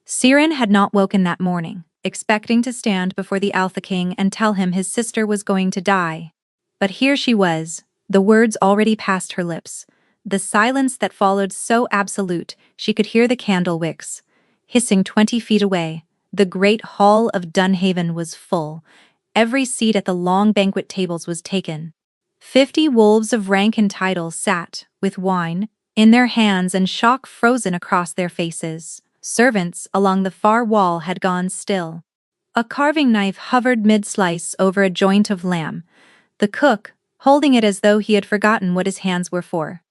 Siren had not woken that morning, expecting to stand before the Alpha King and tell him his sister was going to die. But here she was, the words already past her lips. The silence that followed so absolute, she could hear the candle wicks hissing 20 feet away. The great hall of Dunhaven was full. Every seat at the long banquet tables was taken. 50 wolves of rank and title sat, with wine in their hands and shock frozen across their faces. Servants along the far wall had gone still. A carving knife hovered mid-slice over a joint of lamb, the cook holding it as though he had forgotten what his hands were for.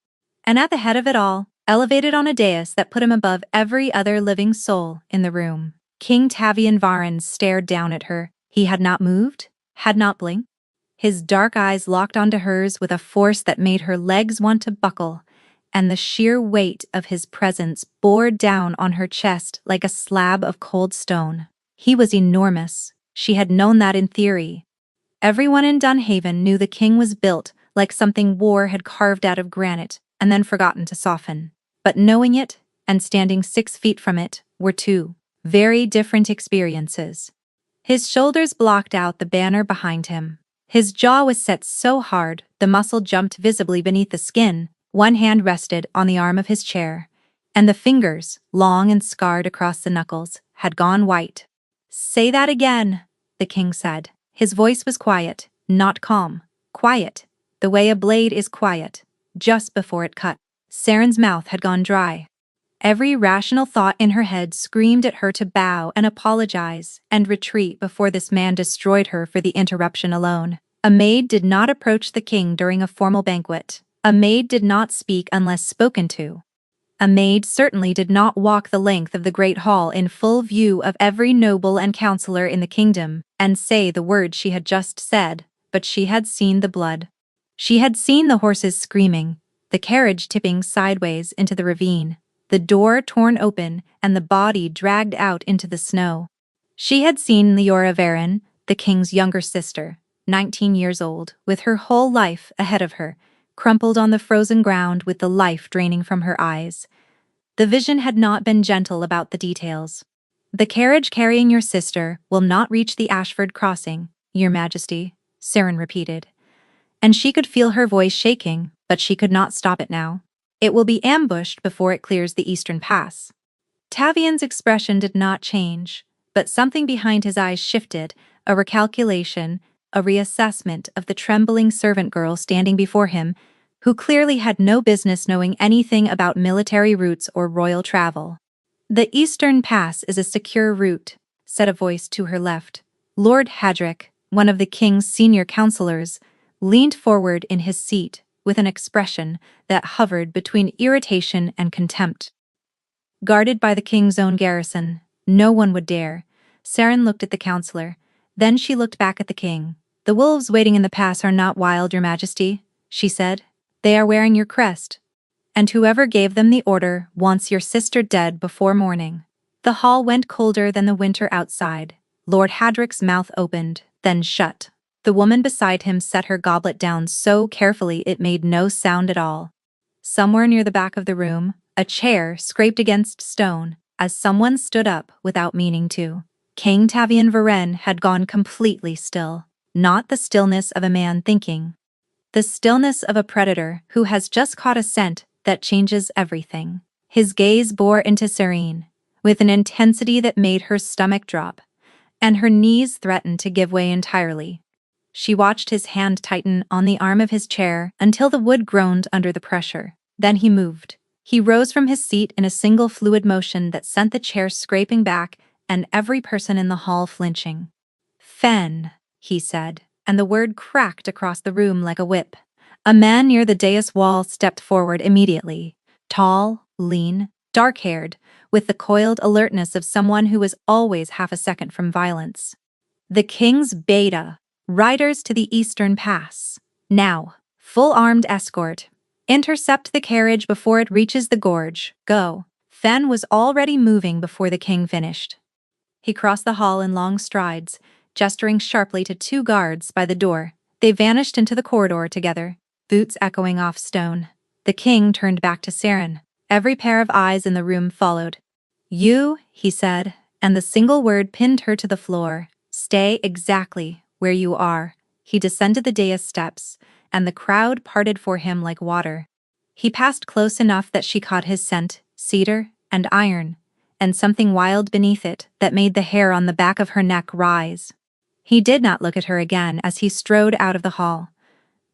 And at the head of it all, elevated on a dais that put him above every other living soul in the room, King Tavian Varan stared down at her. He had not moved, had not blinked. His dark eyes locked onto hers with a force that made her legs want to buckle, and the sheer weight of his presence bore down on her chest like a slab of cold stone. He was enormous. She had known that in theory. Everyone in Dunhaven knew the king was built like something war had carved out of granite and then forgotten to soften. But knowing it and standing 6 feet from it were two very different experiences. His shoulders blocked out the banner behind him. His jaw was set so hard the muscle jumped visibly beneath the skin. One hand rested on the arm of his chair, and the fingers, long and scarred across the knuckles, had gone white. "Say that again," the king said. His voice was quiet, not calm. Quiet, the way a blade is quiet, just before it cut. Siren's mouth had gone dry. Every rational thought in her head screamed at her to bow and apologize and retreat before this man destroyed her for the interruption alone. A maid did not approach the king during a formal banquet. A maid did not speak unless spoken to. A maid certainly did not walk the length of the great hall in full view of every noble and counselor in the kingdom and say the words she had just said, but she had seen the blood. She had seen the horses screaming, the carriage tipping sideways into the ravine, the door torn open and the body dragged out into the snow. She had seen Leora Varan, the king's younger sister, 19 years old, with her whole life ahead of her, crumpled on the frozen ground with the life draining from her eyes. The vision had not been gentle about the details. "The carriage carrying your sister will not reach the Ashford crossing, Your Majesty," Siren repeated. And she could feel her voice shaking, but she could not stop it now. "It will be ambushed before it clears the eastern pass." Tavian's expression did not change, but something behind his eyes shifted, a recalculation, a reassessment of the trembling servant girl standing before him, who clearly had no business knowing anything about military routes or royal travel. "The Eastern Pass is a secure route," said a voice to her left. Lord Hadrick, one of the king's senior counselors, leaned forward in his seat with an expression that hovered between irritation and contempt. "Guarded by the king's own garrison, no one would dare." Siren looked at the counselor. Then she looked back at the king. "The wolves waiting in the pass are not wild, Your Majesty," she said. "They are wearing your crest. And whoever gave them the order wants your sister dead before morning." The hall went colder than the winter outside. Lord Hadrick's mouth opened, then shut. The woman beside him set her goblet down so carefully it made no sound at all. Somewhere near the back of the room, a chair scraped against stone as someone stood up without meaning to. King Tavian Varan had gone completely still. Not the stillness of a man thinking. The stillness of a predator who has just caught a scent that changes everything. His gaze bore into Serene, with an intensity that made her stomach drop, and her knees threatened to give way entirely. She watched his hand tighten on the arm of his chair until the wood groaned under the pressure. Then he moved. He rose from his seat in a single fluid motion that sent the chair scraping back and every person in the hall flinching. "Fen," he said, and the word cracked across the room like a whip. A man near the dais wall stepped forward immediately. Tall, lean, dark-haired, with the coiled alertness of someone who was always half a second from violence. "The king's beta. Riders to the Eastern Pass. Now, full-armed escort. Intercept the carriage before it reaches the gorge. Go." Fen was already moving before the king finished. He crossed the hall in long strides, gesturing sharply to 2 guards by the door. They vanished into the corridor together, boots echoing off stone. The king turned back to Siren. Every pair of eyes in the room followed. "You," he said, and the single word pinned her to the floor. "Stay exactly where you are." He descended the dais steps, and the crowd parted for him like water. He passed close enough that she caught his scent, cedar and iron, and something wild beneath it that made the hair on the back of her neck rise. He did not look at her again as he strode out of the hall,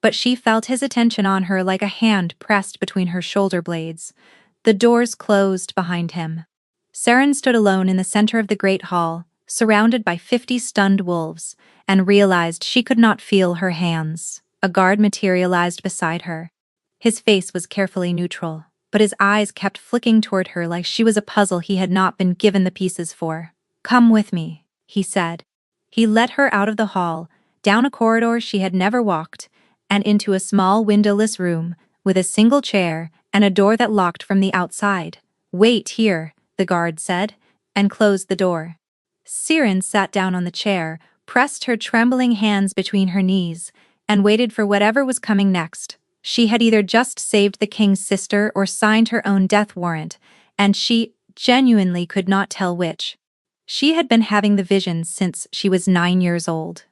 but she felt his attention on her like a hand pressed between her shoulder blades. The doors closed behind him. Saren stood alone in the center of the great hall, surrounded by 50 stunned wolves, and realized she could not feel her hands. A guard materialized beside her. His face was carefully neutral, but his eyes kept flicking toward her like she was a puzzle he had not been given the pieces for. "Come with me," he said. He led her out of the hall, down a corridor she had never walked, and into a small windowless room with a single chair and a door that locked from the outside. "Wait here," the guard said, and closed the door. Siren sat down on the chair, pressed her trembling hands between her knees, and waited for whatever was coming next. She had either just saved the king's sister or signed her own death warrant, and she genuinely could not tell which. She had been having the visions since she was 9 years old.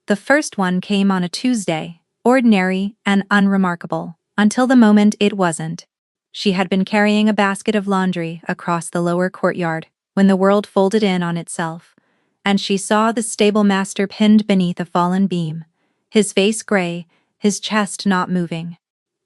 The first one came on a Tuesday, ordinary and unremarkable, until the moment it wasn't. She had been carrying a basket of laundry across the lower courtyard when the world folded in on itself, and she saw the stable master pinned beneath a fallen beam, his face gray, his chest not moving.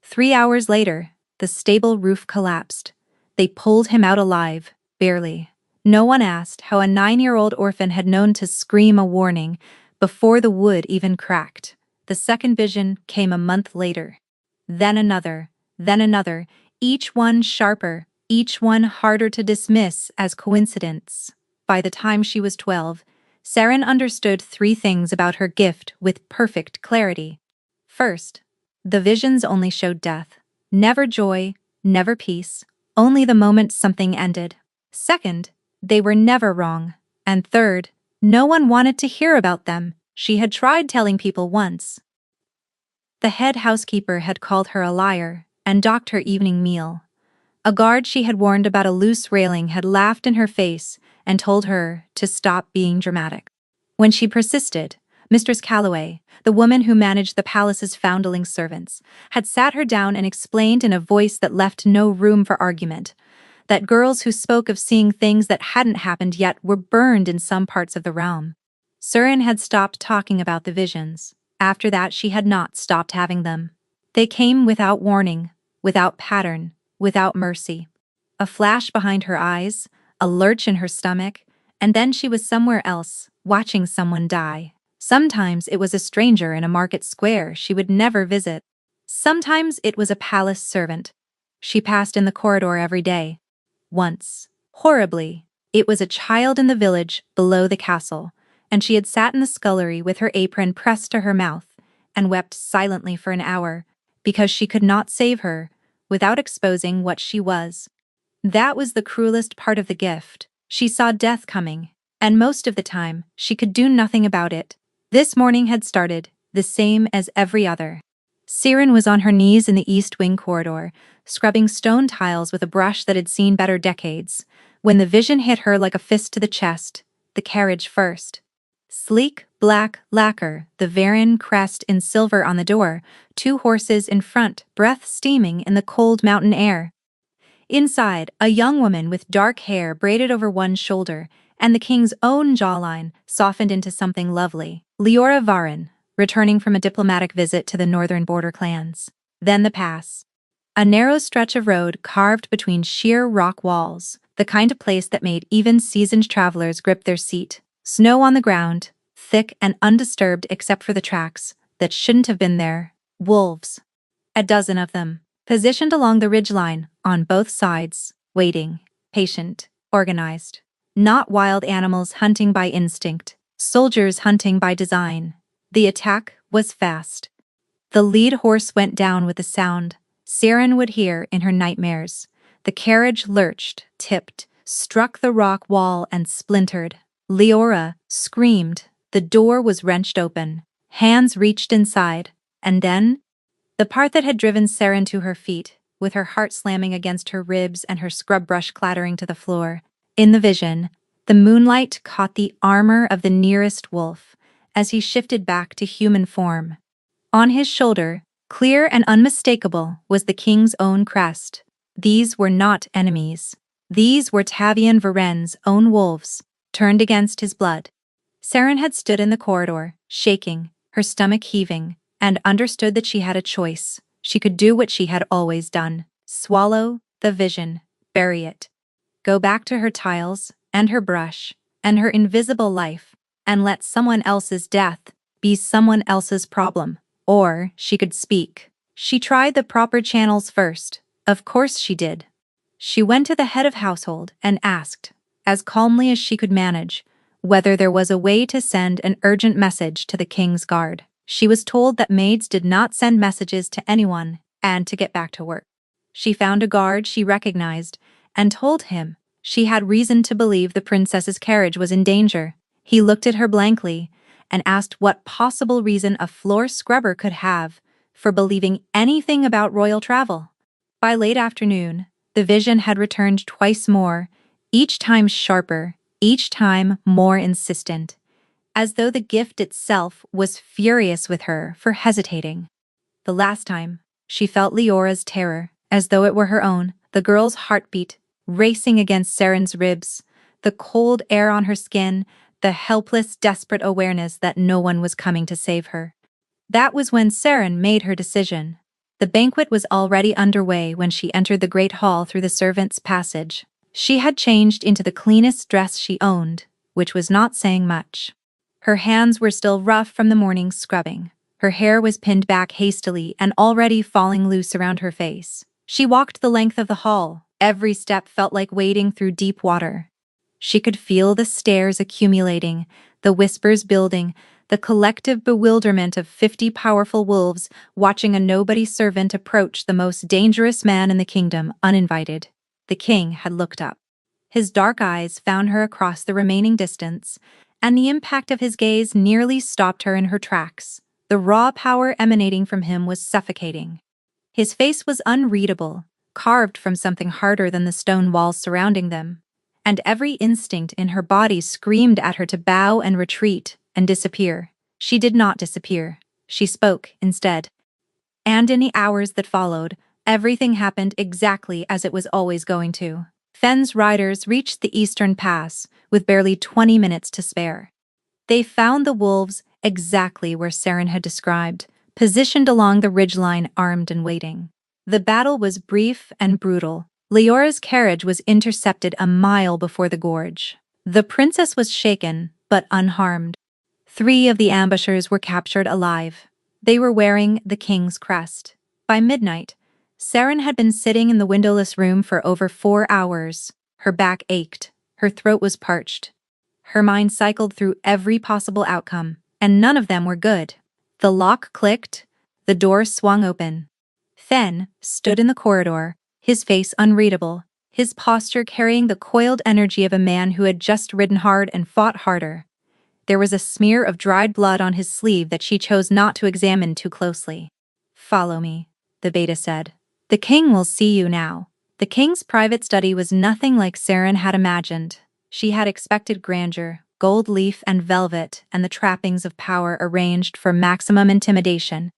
3 hours later, the stable roof collapsed. They pulled him out alive, barely. No one asked how a 9-year-old orphan had known to scream a warning before the wood even cracked. The second vision came a month later. Then another, each one sharper, each one harder to dismiss as coincidence. By the time she was 12, Saren understood 3 things about her gift with perfect clarity. First, the visions only showed death. Never joy, never peace, only the moment something ended. Second, they were never wrong. And third, no one wanted to hear about them. She had tried telling people once. The head housekeeper had called her a liar and docked her evening meal. A guard she had warned about a loose railing had laughed in her face and told her to stop being dramatic. When she persisted, Mistress Calloway, the woman who managed the palace's foundling servants, had sat her down and explained in a voice that left no room for argument that girls who spoke of seeing things that hadn't happened yet were burned in some parts of the realm. Surin had stopped talking about the visions. After that, she had not stopped having them. They came without warning, without pattern, without mercy. A flash behind her eyes, a lurch in her stomach, and then she was somewhere else, watching someone die. Sometimes it was a stranger in a market square she would never visit. Sometimes it was a palace servant she passed in the corridor every day. Once, horribly, it was a child in the village below the castle, and she had sat in the scullery with her apron pressed to her mouth and wept silently for an hour because she could not save her without exposing what she was. That was the cruelest part of the gift. She saw death coming, and most of the time, she could do nothing about it. This morning had started, the same as every other. Siren was on her knees in the East Wing corridor, scrubbing stone tiles with a brush that had seen better decades, when the vision hit her like a fist to the chest. The carriage first. Sleek, black lacquer, the Varan crest in silver on the door, 2 horses in front, breath steaming in the cold mountain air. Inside, a young woman with dark hair braided over one shoulder, and the king's own jawline softened into something lovely. Leora Varan, returning from a diplomatic visit to the northern border clans. Then the pass. A narrow stretch of road carved between sheer rock walls, the kind of place that made even seasoned travelers grip their seat. Snow on the ground, thick and undisturbed except for the tracks that shouldn't have been there. Wolves. A dozen of them, positioned along the ridgeline, on both sides, waiting, patient, organized. Not wild animals hunting by instinct, soldiers hunting by design. The attack was fast. The lead horse went down with a sound Siren would hear in her nightmares. The carriage lurched, tipped, struck the rock wall and splintered. Leora screamed. The door was wrenched open. Hands reached inside. And then, the part that had driven Siren to her feet, with her heart slamming against her ribs and her scrub brush clattering to the floor, In the vision, the moonlight caught the armor of the nearest wolf as he shifted back to human form. On his shoulder, clear and unmistakable, was the king's own crest. These were not enemies. These were Tavian Varen's own wolves, turned against his blood. Saren had stood in the corridor, shaking, her stomach heaving, and understood that she had a choice. She could do what she had always done: swallow the vision, bury it, go back to her tiles, and her brush, and her invisible life, and let someone else's death be someone else's problem. Or she could speak. She tried the proper channels first. Of course she did. She went to the head of household and asked, as calmly as she could manage, whether there was a way to send an urgent message to the king's guard. She was told that maids did not send messages to anyone and to get back to work. She found a guard she recognized and told him she had reason to believe the princess's carriage was in danger. He looked at her blankly and asked what possible reason a floor scrubber could have for believing anything about royal travel. By late afternoon, the vision had returned twice more, each time sharper, each time more insistent, as though the gift itself was furious with her for hesitating. The last time, she felt Leora's terror, as though it were her own, the girl's heartbeat racing against Saren's ribs, the cold air on her skin, the helpless, desperate awareness that no one was coming to save her. That was when Saren made her decision. The banquet was already underway when she entered the great hall through the servants' passage. She had changed into the cleanest dress she owned, which was not saying much. Her hands were still rough from the morning's scrubbing. Her hair was pinned back hastily and already falling loose around her face. She walked the length of the hall. Every step felt like wading through deep water. She could feel the stares accumulating, the whispers building, the collective bewilderment of 50 powerful wolves watching a nobody servant approach the most dangerous man in the kingdom uninvited. The king had looked up. His dark eyes found her across the remaining distance, and the impact of his gaze nearly stopped her in her tracks. The raw power emanating from him was suffocating. His face was unreadable, carved from something harder than the stone walls surrounding them, and every instinct in her body screamed at her to bow and retreat and disappear. She did not disappear. She spoke instead. And in the hours that followed, everything happened exactly as it was always going to. Fenn's riders reached the eastern pass with barely 20 minutes to spare. They found the wolves exactly where Saren had described, positioned along the ridgeline, armed and waiting. The battle was brief and brutal. Leora's carriage was intercepted a mile before the gorge. The princess was shaken, but unharmed. 3 of the ambushers were captured alive. They were wearing the king's crest. By midnight, Saren had been sitting in the windowless room for over 4 hours. Her back ached, her throat was parched. Her mind cycled through every possible outcome, and none of them were good. The lock clicked, the door swung open. Fenn stood in the corridor, his face unreadable, his posture carrying the coiled energy of a man who had just ridden hard and fought harder. There was a smear of dried blood on his sleeve that she chose not to examine too closely. "Follow me," the beta said. "The king will see you now." The king's private study was nothing like Saren had imagined. She had expected grandeur, gold leaf and velvet, and the trappings of power arranged for maximum intimidation.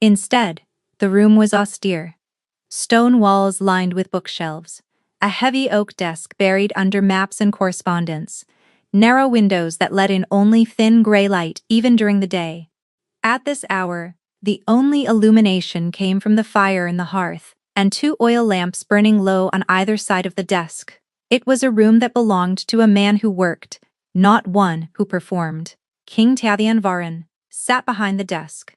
Instead, the room was austere. Stone walls lined with bookshelves, a heavy oak desk buried under maps and correspondence, narrow windows that let in only thin gray light even during the day. At this hour, the only illumination came from the fire in the hearth, and 2 oil lamps burning low on either side of the desk. It was a room that belonged to a man who worked, not one who performed. King Tavian Varen sat behind the desk.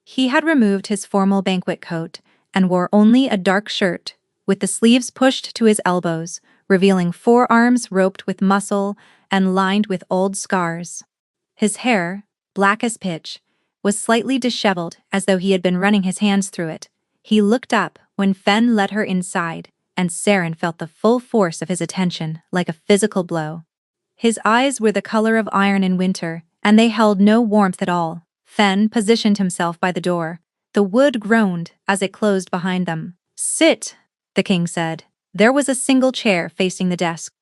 He had removed his formal banquet coat and wore only a dark shirt, with the sleeves pushed to his elbows, revealing forearms roped with muscle and lined with old scars. His hair, black as pitch, was slightly disheveled as though he had been running his hands through it. He looked up when Fenn led her inside, and Saren felt the full force of his attention like a physical blow. His eyes were the color of iron in winter, and they held no warmth at all. Fenn positioned himself by the door. The wood groaned as it closed behind them. "Sit," the king said. There was a single chair facing the desk.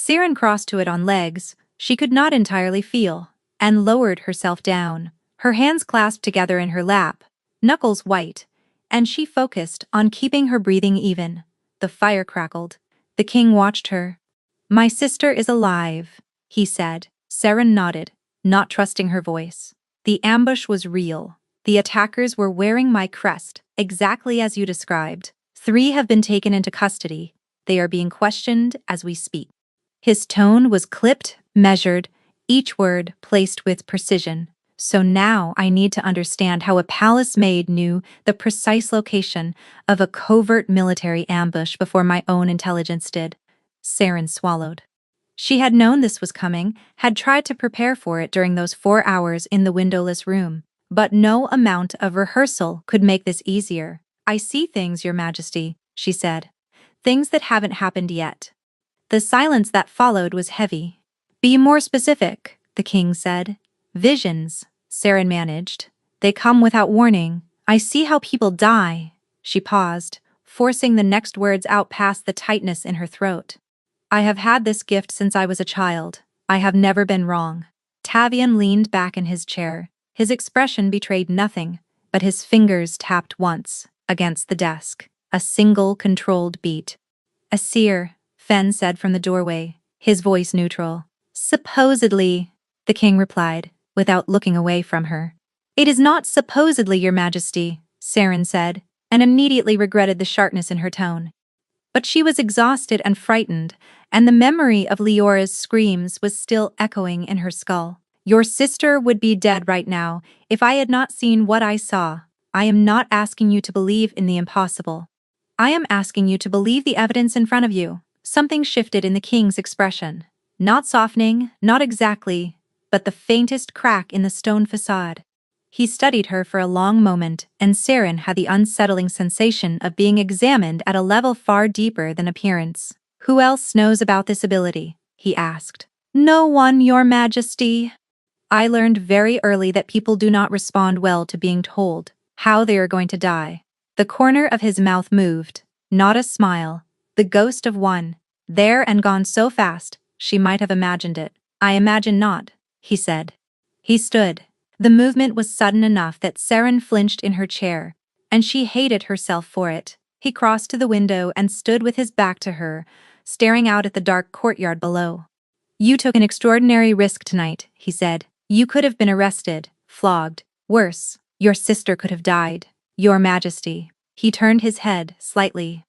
Siren crossed to it on legs she could not entirely feel, and lowered herself down, her hands clasped together in her lap, knuckles white, and she focused on keeping her breathing even. The fire crackled. The king watched her. "My sister is alive," he said. Siren nodded, not trusting her voice. "The ambush was real. The attackers were wearing my crest, exactly as you described. 3 have been taken into custody. They are being questioned as we speak." His tone was clipped, measured, each word placed with precision. "So now I need to understand how a palace maid knew the precise location of a covert military ambush before my own intelligence did." Siren swallowed. She had known this was coming, had tried to prepare for it during those 4 hours in the windowless room. But no amount of rehearsal could make this easier. "I see things, Your Majesty," she said. "Things that haven't happened yet." The silence that followed was heavy. "Be more specific," the king said. "Visions," Siren managed. "They come without warning. I see how people die." She paused, forcing the next words out past the tightness in her throat. "I have had this gift since I was a child. I have never been wrong." Tavian leaned back in his chair. His expression betrayed nothing, but his fingers tapped once against the desk. A single controlled beat. "A seer," Fen said from the doorway, his voice neutral. "Supposedly," the king replied, without looking away from her. "It is not supposedly, Your Majesty," Siren said, and immediately regretted the sharpness in her tone. But she was exhausted and frightened, and the memory of Leora's screams was still echoing in her skull. "Your sister would be dead right now if I had not seen what I saw. I am not asking you to believe in the impossible. I am asking you to believe the evidence in front of you." Something shifted in the king's expression. Not softening, not exactly, but the faintest crack in the stone facade. He studied her for a long moment, and Siren had the unsettling sensation of being examined at a level far deeper than appearance. "Who else knows about this ability?" he asked. "No one, Your Majesty." "I learned very early that people do not respond well to being told how they are going to die." The corner of his mouth moved, not a smile, the ghost of one, there and gone so fast, she might have imagined it. "I imagine not," he said. He stood. The movement was sudden enough that Siren flinched in her chair, and she hated herself for it. He crossed to the window and stood with his back to her, staring out at the dark courtyard below. "You took an extraordinary risk tonight," he said. "You could have been arrested, flogged. Worse, your sister could have died. Your Majesty." He turned his head slightly.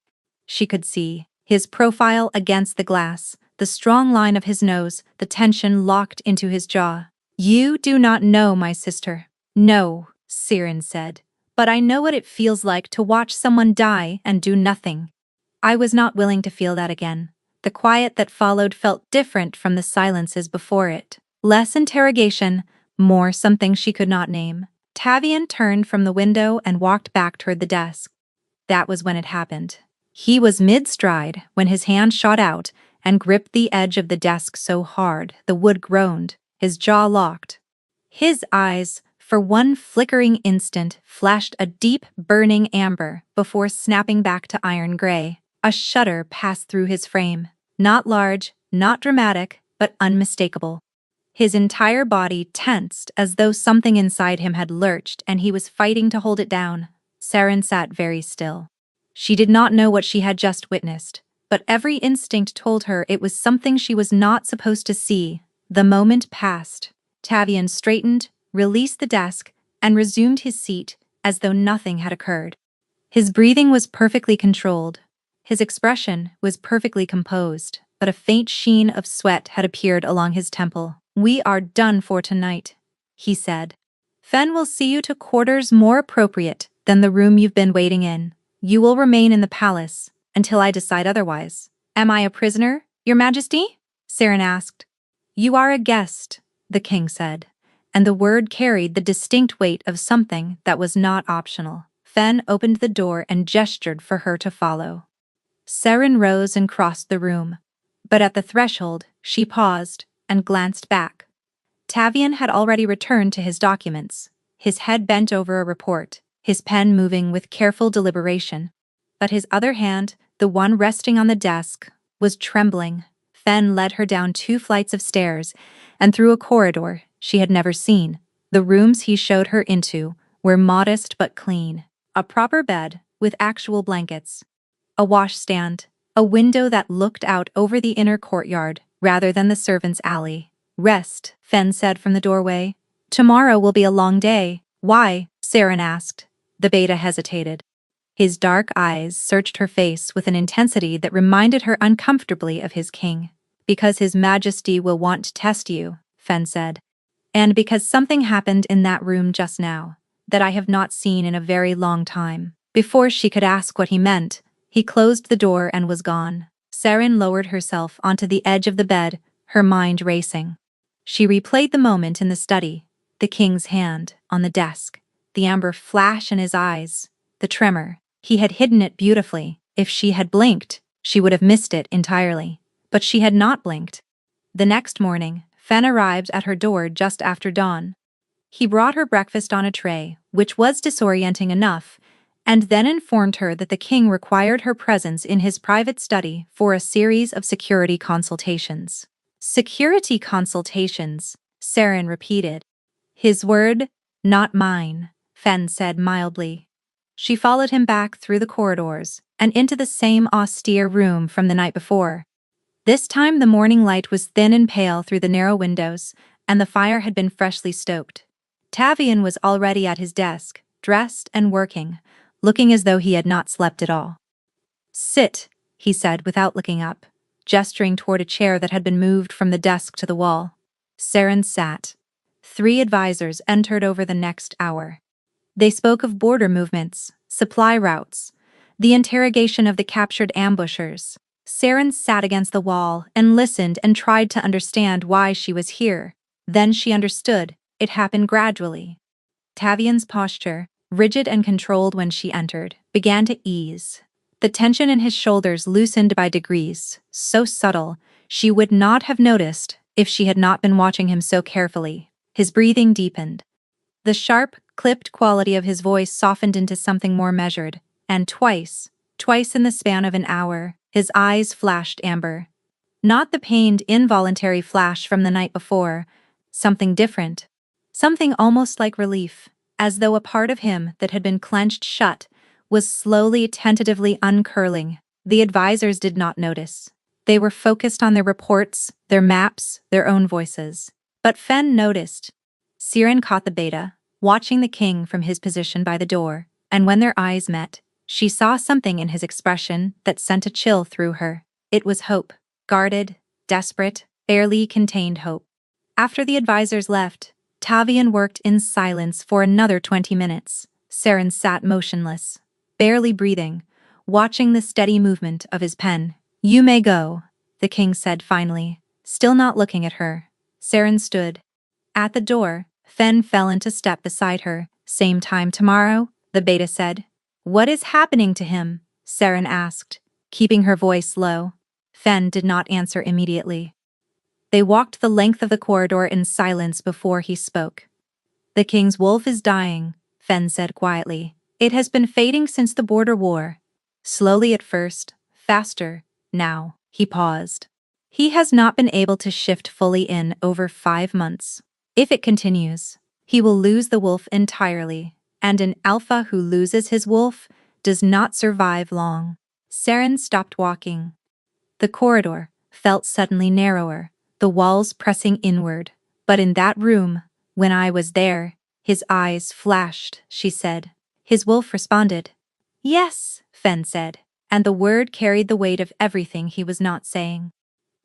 She could see his profile against the glass, the strong line of his nose, the tension locked into his jaw. "You do not know my sister." "No," Siren said. "But I know what it feels like to watch someone die and do nothing." I was not willing to feel that again. The quiet that followed felt different from the silences before it. Less interrogation, more something she could not name. Tavian turned from the window and walked back toward the desk. That was when it happened. He was mid-stride when his hand shot out and gripped the edge of the desk so hard the wood groaned, his jaw locked. His eyes, for one flickering instant, flashed a deep, burning amber before snapping back to iron gray. A shudder passed through his frame. Not large, not dramatic, but unmistakable. His entire body tensed as though something inside him had lurched and he was fighting to hold it down. Siren sat very still. She did not know what she had just witnessed, but every instinct told her it was something she was not supposed to see. The moment passed. Tavian straightened, released the desk, and resumed his seat as though nothing had occurred. His breathing was perfectly controlled. His expression was perfectly composed, but a faint sheen of sweat had appeared along his temple. "We are done for tonight," he said. "Fen will see you to quarters more appropriate than the room you've been waiting in. You will remain in the palace until I decide otherwise." "Am I a prisoner, Your Majesty?" Siren asked. "You are a guest," the king said, and the word carried the distinct weight of something that was not optional. Fen opened the door and gestured for her to follow. Siren rose and crossed the room, but at the threshold, she paused and glanced back. Tavian had already returned to his documents, his head bent over a report, his pen moving with careful deliberation. But his other hand, the one resting on the desk, was trembling. Fen led her down 2 flights of stairs and through a corridor she had never seen. The rooms he showed her into were modest but clean. A proper bed with actual blankets, a washstand, a window that looked out over the inner courtyard rather than the servants' alley. Rest, Fen said from the doorway. Tomorrow will be a long day. Why? Saren asked. The beta hesitated. His dark eyes searched her face with an intensity that reminded her uncomfortably of his king. Because his majesty will want to test you, Fen said. And because something happened in that room just now that I have not seen in a very long time. Before she could ask what he meant, he closed the door and was gone. Saren lowered herself onto the edge of the bed, her mind racing. She replayed the moment in the study, the king's hand on the desk, the amber flash in his eyes, the tremor. He had hidden it beautifully. If she had blinked, she would have missed it entirely. But she had not blinked. The next morning, Fen arrived at her door just after dawn. He brought her breakfast on a tray, which was disorienting enough, and then informed her that the king required her presence in his private study for a series of security consultations. Security consultations, Saren repeated. His word, not mine, Fen said mildly. She followed him back through the corridors and into the same austere room from the night before. This time the morning light was thin and pale through the narrow windows, and the fire had been freshly stoked. Tavian was already at his desk, dressed and working, looking as though he had not slept at all. Sit, he said without looking up, gesturing toward a chair that had been moved from the desk to the wall. Saren sat. 3 advisors entered over the next hour. They spoke of border movements, supply routes, the interrogation of the captured ambushers. Saren sat against the wall and listened and tried to understand why she was here. Then she understood. It happened gradually. Tavian's posture, rigid and controlled when she entered, began to ease. The tension in his shoulders loosened by degrees, so subtle, she would not have noticed if she had not been watching him so carefully. His breathing deepened. The sharp, clipped quality of his voice softened into something more measured, and twice in the span of an hour, his eyes flashed amber. Not the pained, involuntary flash from the night before, something different. Something almost like relief, as though a part of him that had been clenched shut was slowly, tentatively uncurling. The advisors did not notice. They were focused on their reports, their maps, their own voices. But Fen noticed. Saren caught the beta, watching the king from his position by the door, and when their eyes met, she saw something in his expression that sent a chill through her. It was hope. Guarded, desperate, barely contained hope. After the advisors left, Tavian worked in silence for another 20 minutes. Saren sat motionless, barely breathing, watching the steady movement of his pen. You may go, the king said finally, still not looking at her. Saren stood. At the door, Fen fell into step beside her. Same time tomorrow, the beta said. What is happening to him? Saren asked, keeping her voice low. Fen did not answer immediately. They walked the length of the corridor in silence before he spoke. The king's wolf is dying, Fen said quietly. It has been fading since the border war. Slowly at first, faster, now. He paused. He has not been able to shift fully in over 5 months. If it continues, he will lose the wolf entirely, and an alpha who loses his wolf does not survive long. Saren stopped walking. The corridor felt suddenly narrower, the walls pressing inward. But in that room, when I was there, his eyes flashed, she said. His wolf responded. Yes, Fen said, and the word carried the weight of everything he was not saying.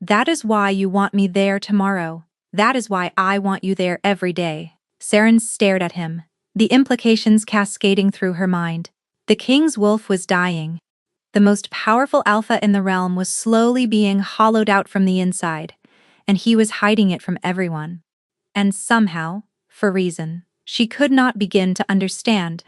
That is why you want me there tomorrow. That is why I want you there every day. Saren stared at him, the implications cascading through her mind. The king's wolf was dying. The most powerful alpha in the realm was slowly being hollowed out from the inside, and he was hiding it from everyone. And somehow, for reason she could not begin to understand,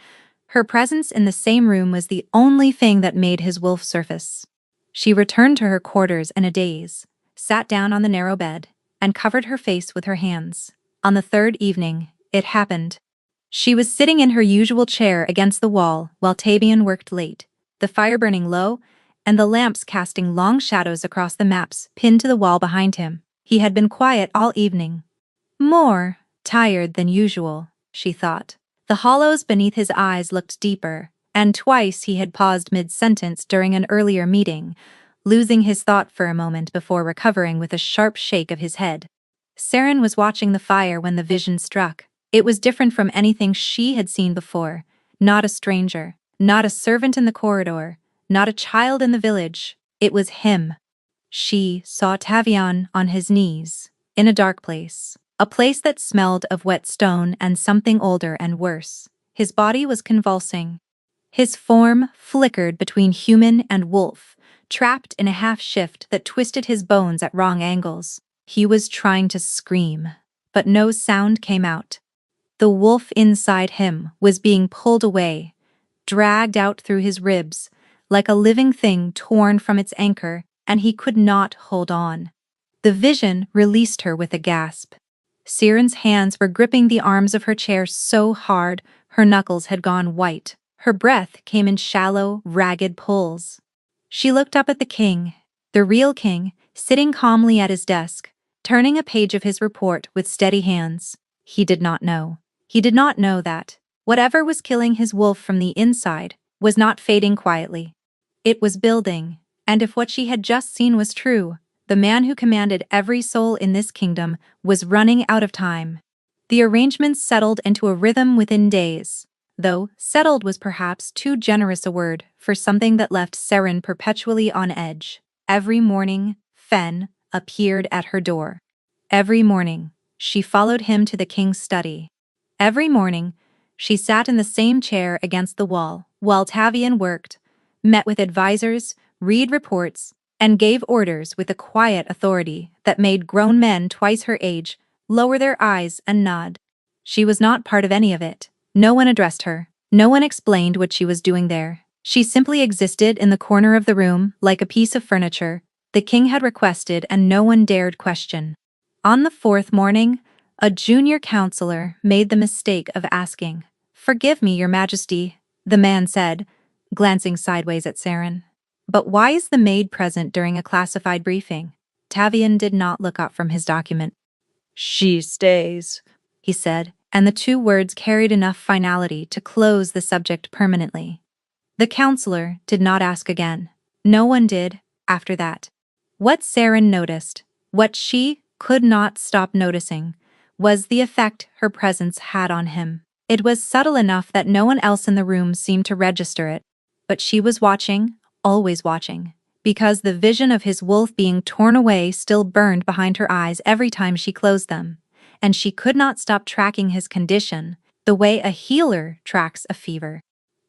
her presence in the same room was the only thing that made his wolf surface. She returned to her quarters in a daze, sat down on the narrow bed, and covered her face with her hands. On the 3rd evening, it happened. She was sitting in her usual chair against the wall while Tavian worked late, the fire burning low, and the lamps casting long shadows across the maps pinned to the wall behind him. He had been quiet all evening. More tired than usual, she thought. The hollows beneath his eyes looked deeper, and twice he had paused mid-sentence during an earlier meeting, losing his thought for a moment before recovering with a sharp shake of his head. Saren was watching the fire when the vision struck. It was different from anything she had seen before. Not a stranger, not a servant in the corridor, not a child in the village. It was him. She saw Tavian on his knees, in a dark place. A place that smelled of wet stone and something older and worse. His body was convulsing. His form flickered between human and wolf, trapped in a half-shift that twisted his bones at wrong angles. He was trying to scream, but no sound came out. The wolf inside him was being pulled away, dragged out through his ribs, like a living thing torn from its anchor, and he could not hold on. The vision released her with a gasp. Saren's hands were gripping the arms of her chair so hard her knuckles had gone white. Her breath came in shallow, ragged pulls. She looked up at the king, the real king, sitting calmly at his desk, turning a page of his report with steady hands. He did not know. He did not know that whatever was killing his wolf from the inside was not fading quietly. It was building, and if what she had just seen was true, the man who commanded every soul in this kingdom was running out of time. The arrangements settled into a rhythm within days, though settled was perhaps too generous a word for something that left Saren perpetually on edge. Every morning, Fen appeared at her door. Every morning, she followed him to the king's study. Every morning, she sat in the same chair against the wall while Tavian worked, met with advisors, read reports, and gave orders with a quiet authority that made grown men twice her age lower their eyes and nod. She was not part of any of it. No one addressed her. No one explained what she was doing there. She simply existed in the corner of the room like a piece of furniture the king had requested and no one dared question. On the fourth morning, a junior counselor made the mistake of asking, "Forgive me, Your Majesty," the man said, glancing sideways at Saren. "But why is the maid present during a classified briefing?" Tavian did not look up from his document. "She stays," he said, and the two words carried enough finality to close the subject permanently. The counselor did not ask again. No one did, after that. What Saren noticed, what she could not stop noticing, was the effect her presence had on him. It was subtle enough that no one else in the room seemed to register it, but she was watching, always watching, because the vision of his wolf being torn away still burned behind her eyes every time she closed them, and she could not stop tracking his condition, the way a healer tracks a fever.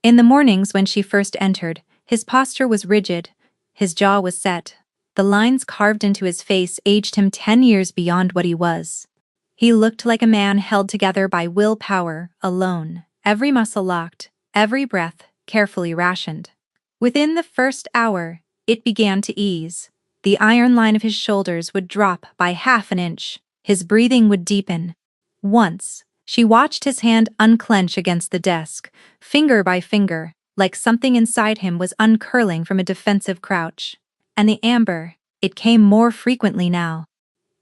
In the mornings when she first entered, his posture was rigid, his jaw was set. The lines carved into his face aged him 10 years beyond what he was. He looked like a man held together by willpower alone, every muscle locked, every breath carefully rationed. Within the first hour, it began to ease. The iron line of his shoulders would drop by half an inch. His breathing would deepen. Once, she watched his hand unclench against the desk, finger by finger, like something inside him was uncurling from a defensive crouch. And the amber, it came more frequently now.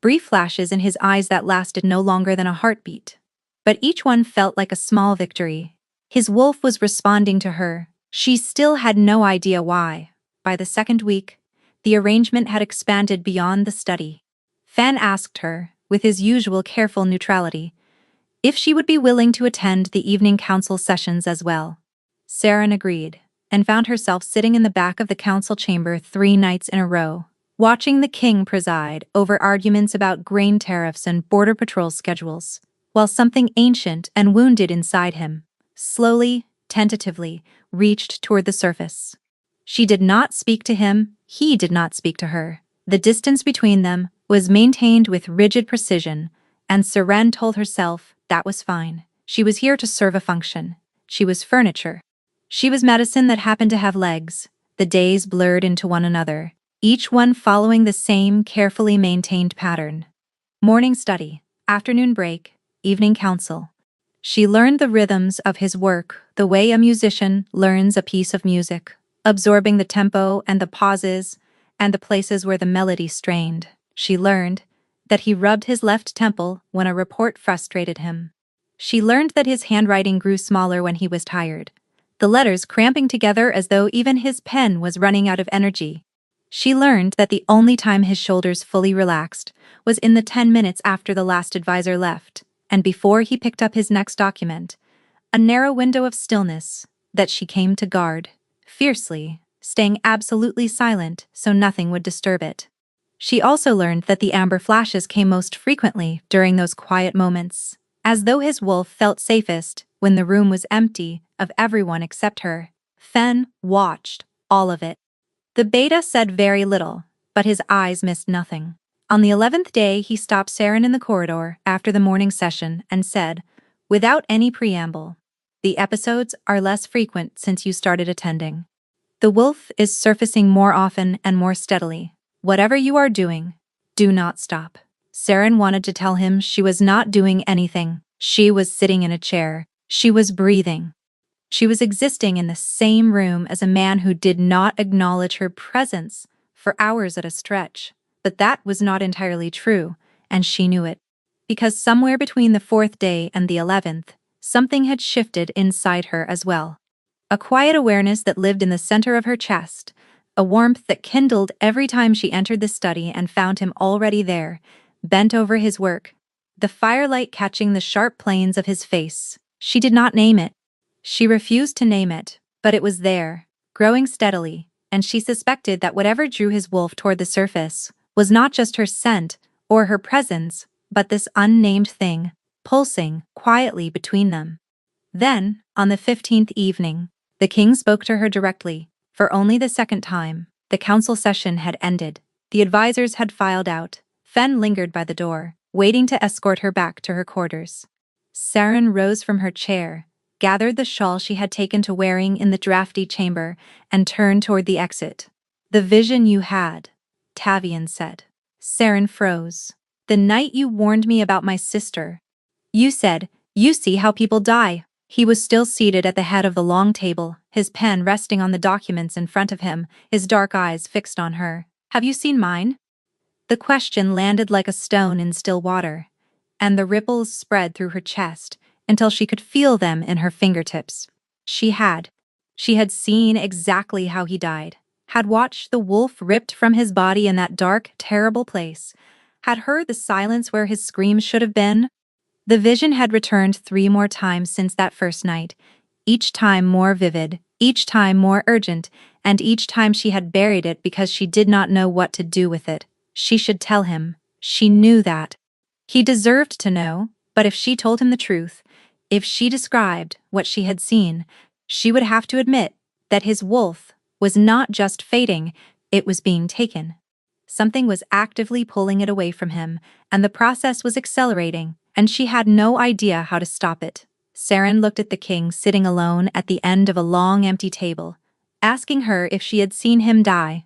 Brief flashes in his eyes that lasted no longer than a heartbeat. But each one felt like a small victory. His wolf was responding to her. She still had no idea why. By the second week, the arrangement had expanded beyond the study. Fan asked her, with his usual careful neutrality, if she would be willing to attend the evening council sessions as well. Saren agreed, and found herself sitting in the back of the council chamber 3 nights in a row, watching the king preside over arguments about grain tariffs and border patrol schedules, while something ancient and wounded inside him, slowly, tentatively, reached toward the surface. She did not speak to him, he did not speak to her. The distance between them was maintained with rigid precision, and Saren told herself that was fine. She was here to serve a function. She was furniture. She was medicine that happened to have legs. The days blurred into one another, each one following the same carefully maintained pattern. Morning study, afternoon break, evening council. She learned the rhythms of his work the way a musician learns a piece of music. absorbing the tempo and the pauses and the places where the melody strained. She learned that he rubbed his left temple when a report frustrated him. She learned that his handwriting grew smaller when he was tired, the letters cramping together as though even his pen was running out of energy. She learned that the only time his shoulders fully relaxed was in the 10 minutes after the last advisor left, and before he picked up his next document, a narrow window of stillness that she came to guard, fiercely, staying absolutely silent so nothing would disturb it. She also learned that the amber flashes came most frequently during those quiet moments, as though his wolf felt safest when the room was empty of everyone except her. Fen watched all of it. The beta said very little, but his eyes missed nothing. On the 11th day, he stopped Saren in the corridor after the morning session and said, without any preamble, "The episodes are less frequent since you started attending. The wolf is surfacing more often and more steadily. Whatever you are doing, do not stop." Saren wanted to tell him she was not doing anything. She was sitting in a chair. She was breathing. She was existing in the same room as a man who did not acknowledge her presence for hours at a stretch. But that was not entirely true, and she knew it. Because somewhere between the 4th day and the 11th, something had shifted inside her as well. A quiet awareness that lived in the center of her chest, a warmth that kindled every time she entered the study and found him already there, bent over his work, the firelight catching the sharp planes of his face. She did not name it. She refused to name it, but it was there, growing steadily, and she suspected that whatever drew his wolf toward the surface was not just her scent or her presence, but this unnamed thing, pulsing quietly between them. Then, on the 15th evening, the king spoke to her directly, for only the second time. The council session had ended. The advisors had filed out. Fen lingered by the door, waiting to escort her back to her quarters. Saren rose from her chair, gathered the shawl she had taken to wearing in the drafty chamber, and turned toward the exit. "The vision you had," Tavian said. Saren froze. "The night you warned me about my sister. You said, 'You see how people die.'" He was still seated at the head of the long table, his pen resting on the documents in front of him, his dark eyes fixed on her. "Have you seen mine?" The question landed like a stone in still water, and the ripples spread through her chest until she could feel them in her fingertips. She had. She had seen exactly how he died, had watched the wolf ripped from his body in that dark, terrible place, had heard the silence where his screams should have been. The vision had returned 3 more times since that first night, each time more vivid, each time more urgent, and each time she had buried it because she did not know what to do with it. She should tell him. She knew that. He deserved to know, but if she told him the truth, if she described what she had seen, she would have to admit that his wolf was not just fading, it was being taken. Something was actively pulling it away from him, and the process was accelerating, and she had no idea how to stop it. Saren looked at the king sitting alone at the end of a long empty table, asking her if she had seen him die.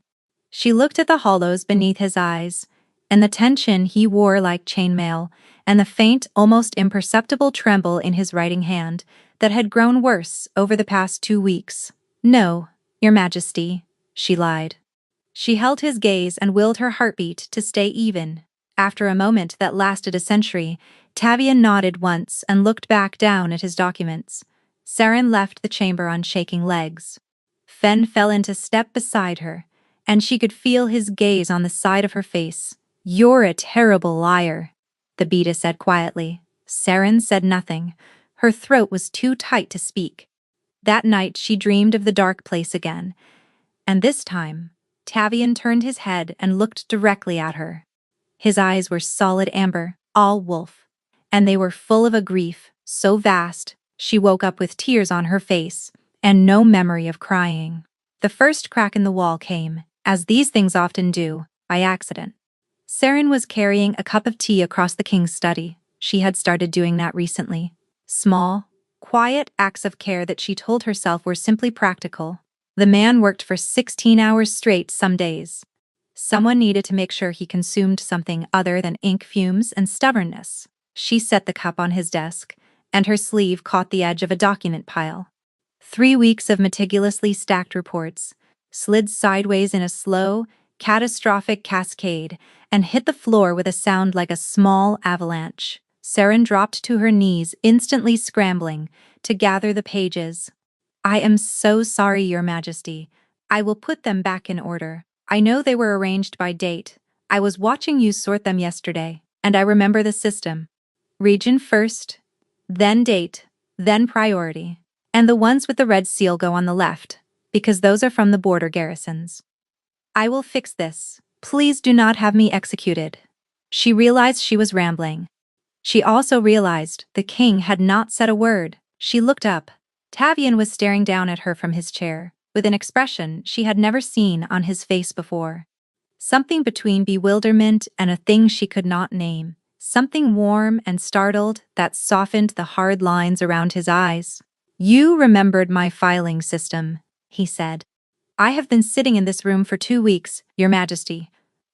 She looked at the hollows beneath his eyes, and the tension he wore like chainmail, and the faint, almost imperceptible tremble in his writing hand that had grown worse over the past 2 weeks. "No, Your Majesty," she lied. She held his gaze and willed her heartbeat to stay even. After a moment that lasted a century, Tavian nodded once and looked back down at his documents. Saren left the chamber on shaking legs. Fen fell into step beside her, and she could feel his gaze on the side of her face. "You're a terrible liar," the beta said quietly. Saren said nothing. Her throat was too tight to speak. That night she dreamed of the dark place again, and this time, Tavian turned his head and looked directly at her. His eyes were solid amber, all wolf, and they were full of a grief so vast she woke up with tears on her face and no memory of crying. The first crack in the wall came, as these things often do, by accident. Saren was carrying a cup of tea across the king's study. She had started doing that recently. Small, quiet acts of care that she told herself were simply practical. The man worked for 16 hours straight some days. Someone needed to make sure he consumed something other than ink fumes and stubbornness. She set the cup on his desk, and her sleeve caught the edge of a document pile. 3 weeks of meticulously stacked reports, slid sideways in a slow, catastrophic cascade, and hit the floor with a sound like a small avalanche. Saren dropped to her knees, instantly scrambling to gather the pages. I am so sorry, Your Majesty. I will put them back in order. I know they were arranged by date. I was watching you sort them yesterday, and I remember the system. Region first, then date, then priority. And the ones with the red seal go on the left, because those are from the border garrisons. I will fix this. Please do not have me executed. She realized she was rambling. She also realized the king had not said a word. She looked up. Tavian was staring down at her from his chair, with an expression she had never seen on his face before. Something between bewilderment and a thing she could not name. Something warm and startled that softened the hard lines around his eyes. You remembered my filing system, he said. I have been sitting in this room for 2 weeks, Your Majesty.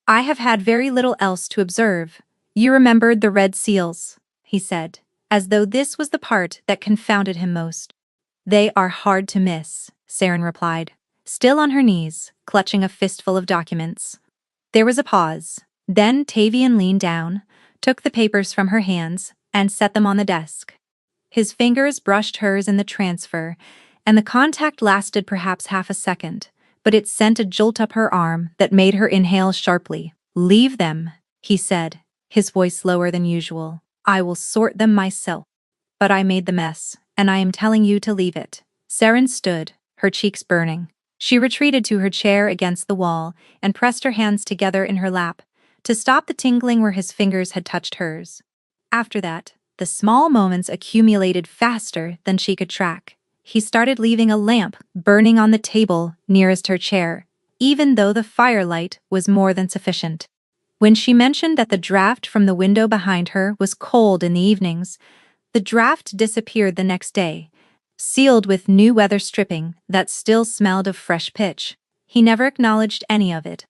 I have had very little else to observe. You remembered the red seals, he said, as though this was the part that confounded him most. They are hard to miss, Saren replied, still on her knees, clutching a fistful of documents. There was a pause. Then Tavian leaned down, took the papers from her hands, and set them on the desk. His fingers brushed hers in the transfer, and the contact lasted perhaps half a second, but it sent a jolt up her arm that made her inhale sharply. Leave them, he said, his voice lower than usual. I will sort them myself. But I made the mess, and I am telling you to leave it. Saren stood, her cheeks burning. She retreated to her chair against the wall and pressed her hands together in her lap to stop the tingling where his fingers had touched hers. After that, the small moments accumulated faster than she could track. He started leaving a lamp burning on the table nearest her chair, even though the firelight was more than sufficient. When she mentioned that the draft from the window behind her was cold in the evenings, the draft disappeared the next day, sealed with new weather stripping that still smelled of fresh pitch. He never acknowledged any of it.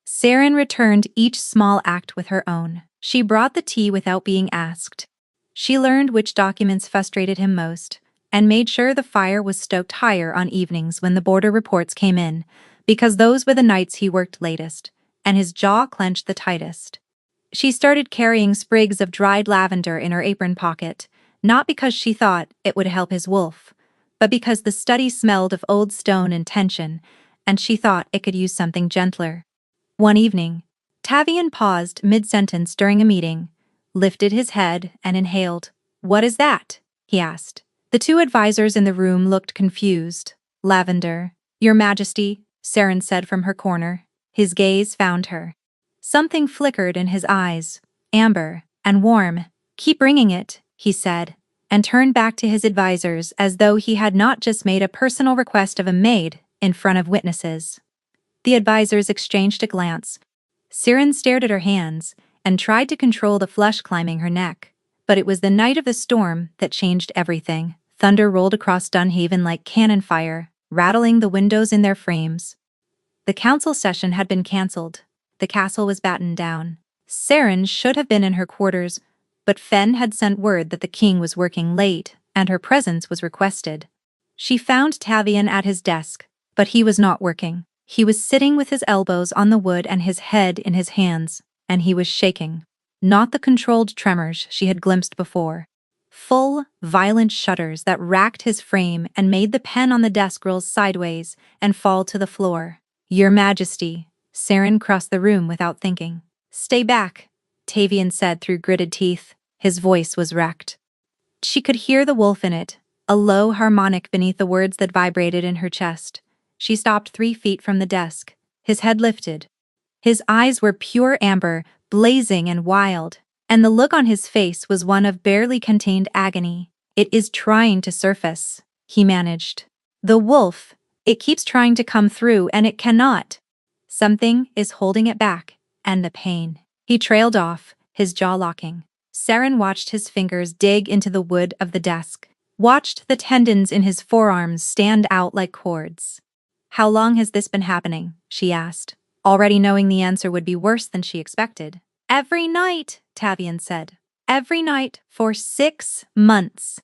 Saren returned each small act with her own. She brought the tea without being asked. She learned which documents frustrated him most, and made sure the fire was stoked higher on evenings when the border reports came in, because those were the nights he worked latest, and his jaw clenched the tightest. She started carrying sprigs of dried lavender in her apron pocket, not because she thought it would help his wolf, but because the study smelled of old stone and tension, and she thought it could use something gentler. One evening, Tavian paused mid-sentence during a meeting, lifted his head, and inhaled. What is that? He asked. The two advisors in the room looked confused. Lavender. Your Majesty, Saren said from her corner. His gaze found her. Something flickered in his eyes, amber and warm. Keep bringing it, he said, and turned back to his advisors as though he had not just made a personal request of a maid in front of witnesses. The advisors exchanged a glance. Saren stared at her hands and tried to control the flush climbing her neck. But it was the night of the storm that changed everything. Thunder rolled across Dunhaven like cannon fire, rattling the windows in their frames. The council session had been cancelled. The castle was battened down. Saren should have been in her quarters, but Fen had sent word that the king was working late and her presence was requested. She found Tavian at his desk, but he was not working. He was sitting with his elbows on the wood and his head in his hands, and he was shaking. Not the controlled tremors she had glimpsed before. Full, violent shudders that racked his frame and made the pen on the desk roll sideways and fall to the floor. Your Majesty, Saren crossed the room without thinking. Stay back, Tavian said through gritted teeth. His voice was wrecked. She could hear the wolf in it, a low harmonic beneath the words that vibrated in her chest. She stopped 3 feet from the desk, his head lifted. His eyes were pure amber, blazing and wild, and the look on his face was one of barely contained agony. It is trying to surface, he managed. The wolf, it keeps trying to come through and it cannot. Something is holding it back, and the pain. He trailed off, his jaw locking. Saren watched his fingers dig into the wood of the desk, watched the tendons in his forearms stand out like cords. How long has this been happening? She asked, already knowing the answer would be worse than she expected. Every night, Tavian said. Every night for 6 months.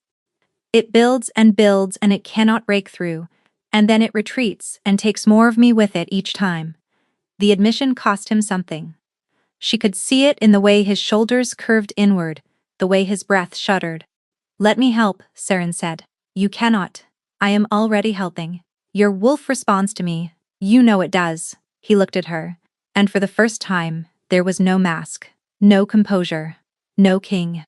It builds and builds and it cannot break through, And then it retreats and takes more of me with it each time. The admission cost him something. She could see it in the way his shoulders curved inward, the way his breath shuddered. Let me help, Saren said. You cannot. I am already helping. Your wolf responds to me. You know it does. He looked at her. And for the first time, there was no mask, no composure, no king.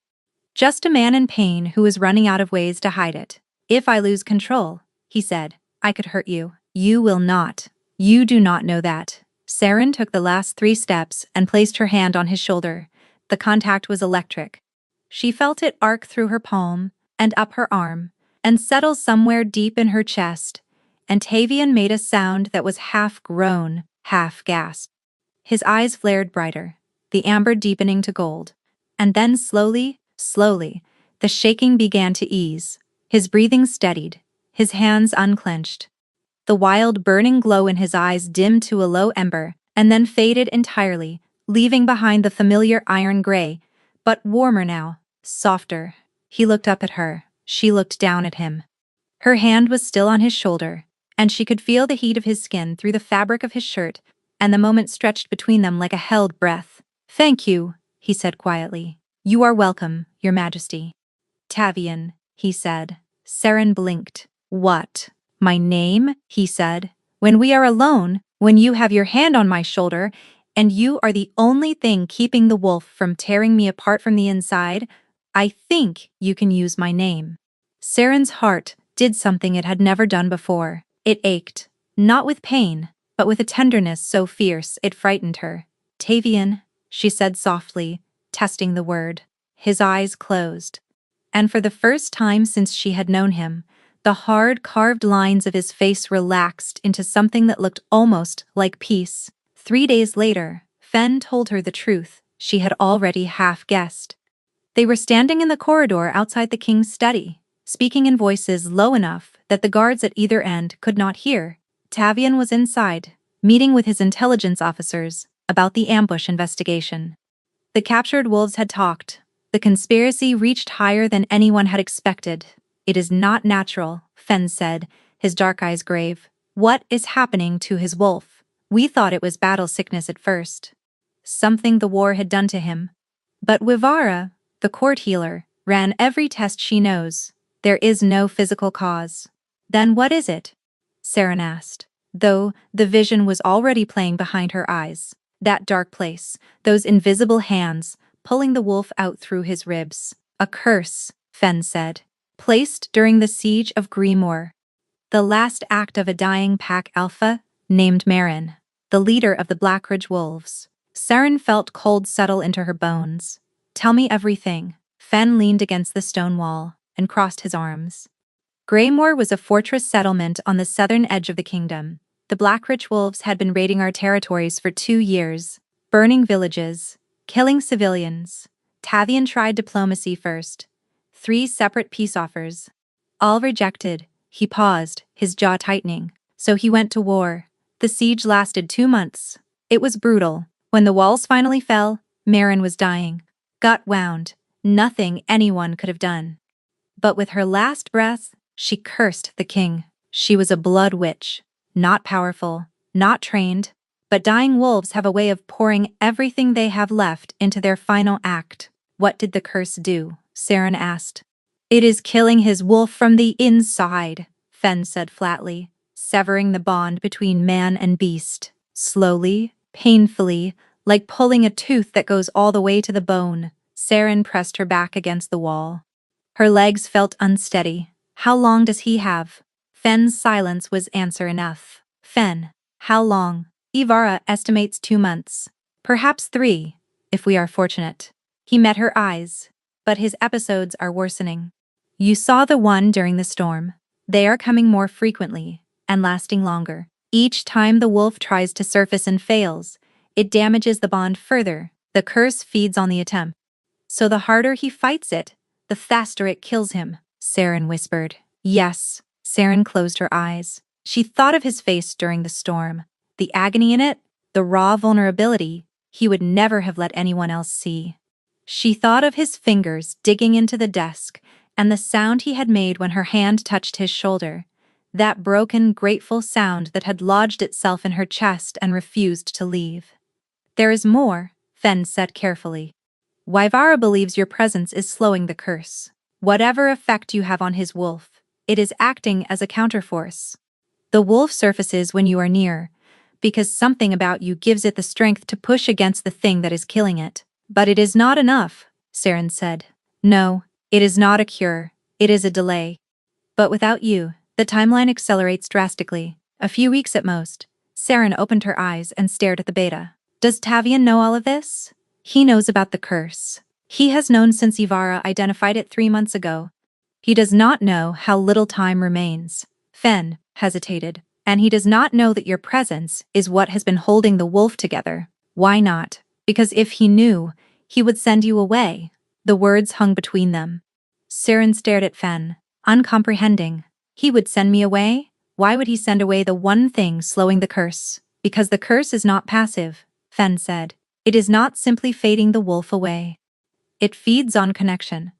Just a man in pain who was running out of ways to hide it. If I lose control, he said, I could hurt you. You will not. You do not know that. Saren took the last 3 steps and placed her hand on his shoulder. The contact was electric. She felt it arc through her palm and up her arm and settle somewhere deep in her chest, and Tavian made a sound that was half groan, half gasp. His eyes flared brighter, the amber deepening to gold. And then slowly, the shaking began to ease. His breathing steadied, his hands unclenched. The wild burning glow in his eyes dimmed to a low ember and then faded entirely, leaving behind the familiar iron gray, but warmer now, softer. He looked up at her. She looked down at him. Her hand was still on his shoulder, and she could feel the heat of his skin through the fabric of his shirt, and the moment stretched between them like a held breath. Thank you, he said quietly. You are welcome, Your Majesty. Tavian, he said. Saren blinked. What? My name? He said. When we are alone, when you have your hand on my shoulder, and you are the only thing keeping the wolf from tearing me apart from the inside, I think you can use my name. Saren's heart did something it had never done before. It ached, not with pain, but with a tenderness so fierce it frightened her. Tavian, she said softly, testing the word. His eyes closed. And for the first time since she had known him, the hard, carved lines of his face relaxed into something that looked almost like peace. 3 days later, Fen told her the truth she had already half guessed. They were standing in the corridor outside the king's study, speaking in voices low enough that the guards at either end could not hear. Tavian was inside, meeting with his intelligence officers about the ambush investigation. The captured wolves had talked. The conspiracy reached higher than anyone had expected. It is not natural, Fen said, his dark eyes grave. What is happening to his wolf? We thought it was battle sickness at first. Something the war had done to him. But Wivara, the court healer, ran every test she knows. There is no physical cause. Then what is it? Saren asked, though the vision was already playing behind her eyes. That dark place, those invisible hands, pulling the wolf out through his ribs. A curse, Fen said, placed during the siege of Grimoire. The last act of a dying pack alpha, named Marin, the leader of the Blackridge Wolves. Saren felt cold settle into her bones. Tell me everything. Fen leaned against the stone wall and crossed his arms. Grimoire was a fortress settlement on the southern edge of the kingdom. The Blackridge Wolves had been raiding our territories for 2 years, burning villages, killing civilians. Tavian tried diplomacy first. 3 separate peace offers. All rejected. He paused, his jaw tightening. So he went to war. The siege lasted 2 months. It was brutal. When the walls finally fell, Marin was dying. Gut wound. Nothing anyone could have done. But with her last breath, she cursed the king. She was a blood witch. Not powerful, not trained, but dying wolves have a way of pouring everything they have left into their final act. What did the curse do? Saren asked. It is killing his wolf from the inside, Fen said flatly, severing the bond between man and beast. Slowly, painfully, like pulling a tooth that goes all the way to the bone. Saren pressed her back against the wall. Her legs felt unsteady. How long does he have? Fen's silence was answer enough. Fen, how long? Ivara estimates 2 months. Perhaps 3, if we are fortunate. He met her eyes, but his episodes are worsening. You saw the one during the storm. They are coming more frequently and lasting longer. Each time the wolf tries to surface and fails, it damages the bond further. The curse feeds on the attempt. So the harder he fights it, the faster it kills him, Saren whispered. Yes. Saren closed her eyes. She thought of his face during the storm. The agony in it, the raw vulnerability he would never have let anyone else see. She thought of his fingers digging into the desk and the sound he had made when her hand touched his shoulder. that broken, grateful sound that had lodged itself in her chest and refused to leave. There is more, Fen said carefully. Wyvara believes your presence is slowing the curse. Whatever effect you have on his wolf, it is acting as a counterforce. The wolf surfaces when you are near, because something about you gives it the strength to push against the thing that is killing it. But it is not enough, Saren said. No, it is not a cure, it is a delay. But without you, the timeline accelerates drastically, a few weeks at most. Saren opened her eyes and stared at the beta. Does Tavian know all of this? He knows about the curse. He has known since Ivara identified it 3 months ago. He does not know how little time remains. Fen hesitated. And he does not know that your presence is what has been holding the wolf together. Why not? Because if he knew, he would send you away. The words hung between them. Saren stared at Fen, uncomprehending. He would send me away? Why would he send away the one thing slowing the curse? Because the curse is not passive, Fen said. It is not simply fading the wolf away. It feeds on connection,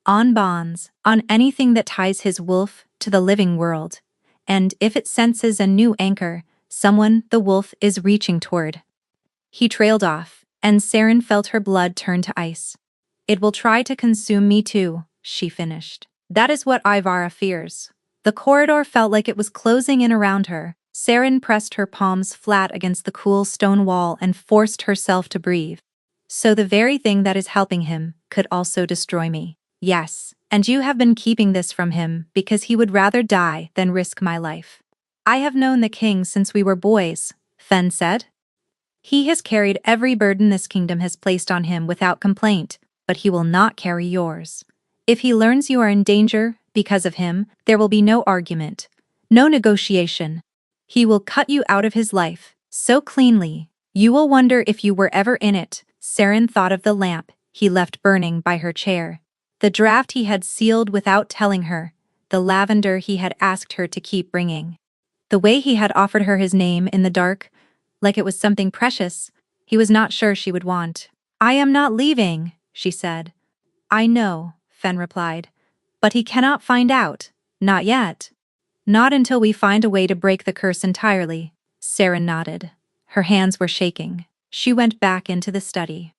on bonds, on anything that ties his wolf to the living world. And if it senses a new anchor, someone the wolf is reaching toward. He trailed off, and Saren felt her blood turn to ice. It will try to consume me too, she finished. That is what Ivara fears. The corridor felt like it was closing in around her. Saren pressed her palms flat against the cool stone wall and forced herself to breathe. So the very thing that is helping him could also destroy me. Yes, and you have been keeping this from him because he would rather die than risk my life. I have known the king since we were boys, Fen said. He has carried every burden this kingdom has placed on him without complaint, but he will not carry yours. If he learns you are in danger because of him, there will be no argument, no negotiation. He will cut you out of his life, so cleanly, you will wonder if you were ever in it. Saren thought of the lamp he left burning by her chair. The draft he had sealed without telling her, the lavender he had asked her to keep bringing. The way he had offered her his name in the dark, like it was something precious, he was not sure she would want. I am not leaving, she said. I know, Fen replied. But he cannot find out, not yet. Not until we find a way to break the curse entirely. Saren nodded. Her hands were shaking. She went back into the study.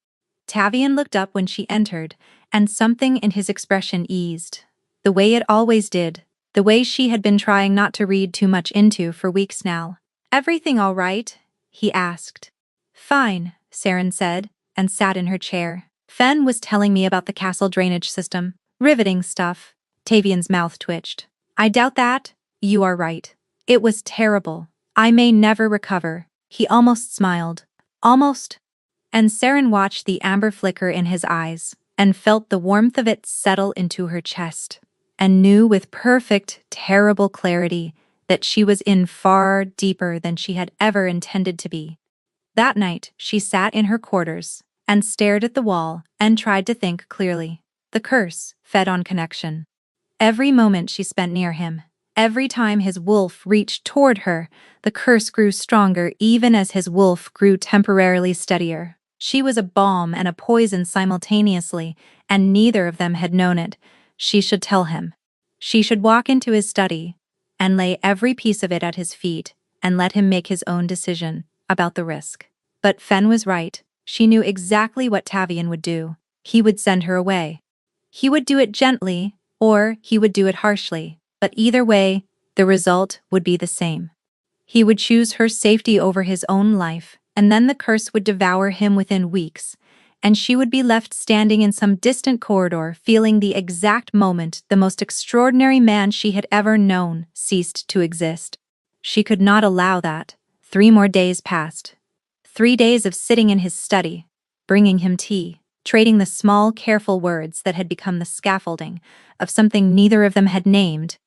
Tavian looked up when she entered, and something in his expression eased. The way it always did, the way she had been trying not to read too much into for weeks now. Everything all right? He asked. Fine, Saren said, and sat in her chair. Fen was telling me about the castle drainage system. Riveting stuff. Tavian's mouth twitched. I doubt that. You are right. It was terrible. I may never recover. He almost smiled. Almost. And Saren watched the amber flicker in his eyes, and felt the warmth of it settle into her chest, and knew with perfect, terrible clarity that she was in far deeper than she had ever intended to be. That night, she sat in her quarters, and stared at the wall, and tried to think clearly. The curse fed on connection. Every moment she spent near him, every time his wolf reached toward her, the curse grew stronger even as his wolf grew temporarily steadier. She was a balm and a poison simultaneously, and neither of them had known it. She should tell him. She should walk into his study, and lay every piece of it at his feet, and let him make his own decision about the risk. But Fen was right. She knew exactly what Tavian would do. He would send her away. He would do it gently, or he would do it harshly, but either way, the result would be the same. He would choose her safety over his own life, and then the curse would devour him within weeks, and she would be left standing in some distant corridor feeling the exact moment the most extraordinary man she had ever known ceased to exist. She could not allow that. 3 more days passed. 3 days of sitting in his study, bringing him tea, trading the small, careful words that had become the scaffolding of something neither of them had named.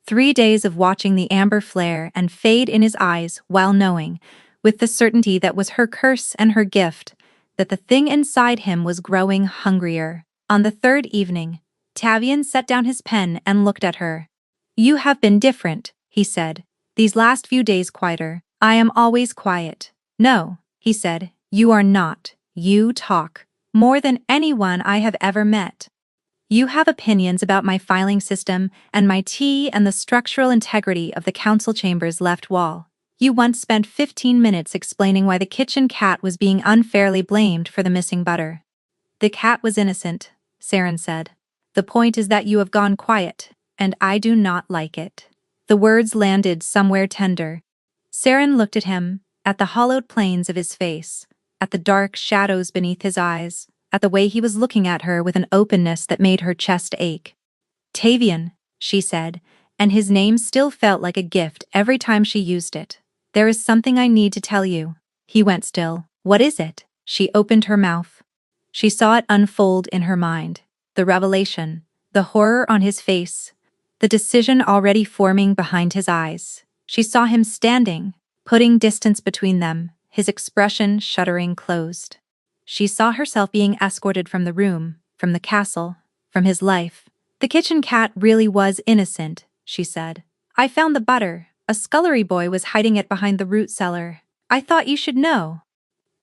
3 days of watching the amber flare and fade in his eyes while knowing, with the certainty that was her curse and her gift, that the thing inside him was growing hungrier. On the 3rd evening, Tavian set down his pen and looked at her. You have been different, he said. These last few days quieter. I am always quiet. No, he said, you are not. You talk. More than anyone I have ever met. You have opinions about my filing system and my tea and the structural integrity of the council chamber's left wall. You once spent 15 minutes explaining why the kitchen cat was being unfairly blamed for the missing butter. The cat was innocent, Saren said. The point is that you have gone quiet, and I do not like it. The words landed somewhere tender. Saren looked at him, at the hollowed planes of his face, at the dark shadows beneath his eyes, at the way he was looking at her with an openness that made her chest ache. Tavian, she said, and his name still felt like a gift every time she used it. There is something I need to tell you. He went still. What is it? She opened her mouth. She saw it unfold in her mind. The revelation, the horror on his face, the decision already forming behind his eyes. She saw him standing, putting distance between them, his expression shuddering closed. She saw herself being escorted from the room, from the castle, from his life. The kitchen cat really was innocent, she said. I found the butter. A scullery boy was hiding it behind the root cellar. I thought you should know.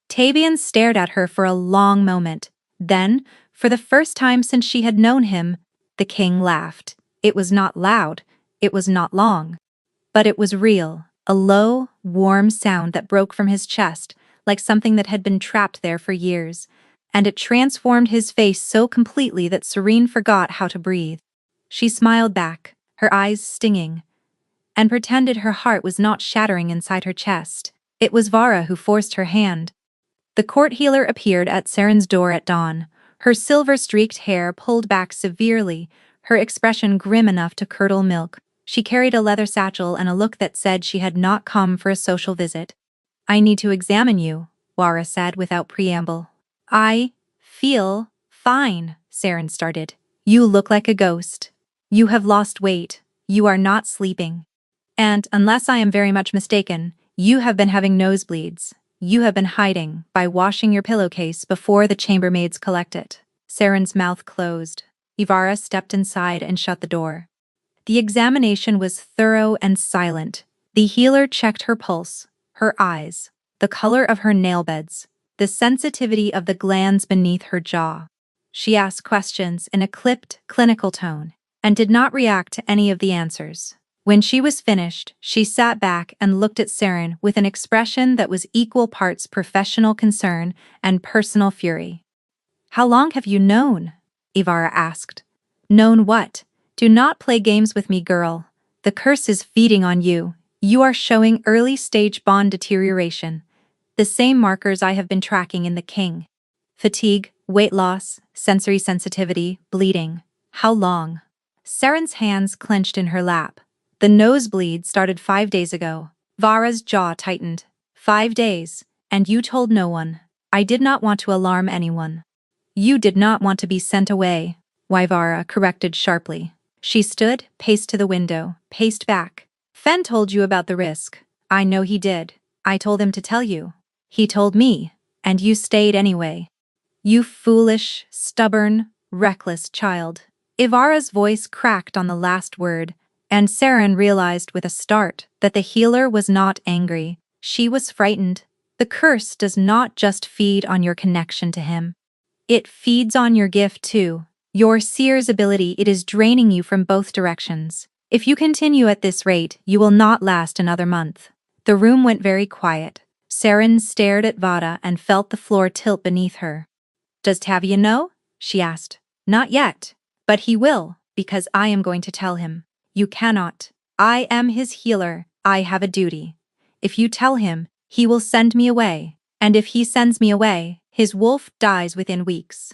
Tavian stared at her for a long moment. Then, for the first time since she had known him, the king laughed. It was not loud, it was not long. But it was real, a low, warm sound that broke from his chest, like something that had been trapped there for years, and it transformed his face so completely that Serene forgot how to breathe. She smiled back, her eyes stinging, and pretended her heart was not shattering inside her chest. It was Vara who forced her hand. The court healer appeared at Saren's door at dawn, her silver-streaked hair pulled back severely, her expression grim enough to curdle milk. She carried a leather satchel and a look that said she had not come for a social visit. I need to examine you, Vara said without preamble. I feel fine, Saren started. You look like a ghost. You have lost weight. You are not sleeping. And, unless I am very much mistaken, you have been having nosebleeds. You have been hiding by washing your pillowcase before the chambermaids collect it. Saren's mouth closed. Ivara stepped inside and shut the door. The examination was thorough and silent. The healer checked her pulse, her eyes, the color of her nail beds, the sensitivity of the glands beneath her jaw. She asked questions in a clipped, clinical tone, and did not react to any of the answers. When she was finished, she sat back and looked at Saren with an expression that was equal parts professional concern and personal fury. How long have you known? Ivara asked. Known what? Do not play games with me, girl. The curse is feeding on you. You are showing early-stage bond deterioration. The same markers I have been tracking in the king. Fatigue, weight loss, sensory sensitivity, bleeding. How long? Saren's hands clenched in her lap. The nosebleed started 5 days ago. Vara's jaw tightened. 5 days, and you told no one. I did not want to alarm anyone. You did not want to be sent away, Vara corrected sharply. She stood, paced to the window, paced back. Fen told you about the risk. I know he did. I told him to tell you. He told me, and you stayed anyway. You foolish, stubborn, reckless child. Ivara's voice cracked on the last word, and Saren realized with a start that the healer was not angry. She was frightened. The curse does not just feed on your connection to him. It feeds on your gift too. Your seer's ability. It is draining you from both directions. If you continue at this rate, you will not last another month. The room went very quiet. Saren stared at Vada and felt the floor tilt beneath her. Does Tavia know? She asked. Not yet. But he will, because I am going to tell him. You cannot. I am his healer. I have a duty. If you tell him, he will send me away. And if he sends me away, his wolf dies within weeks.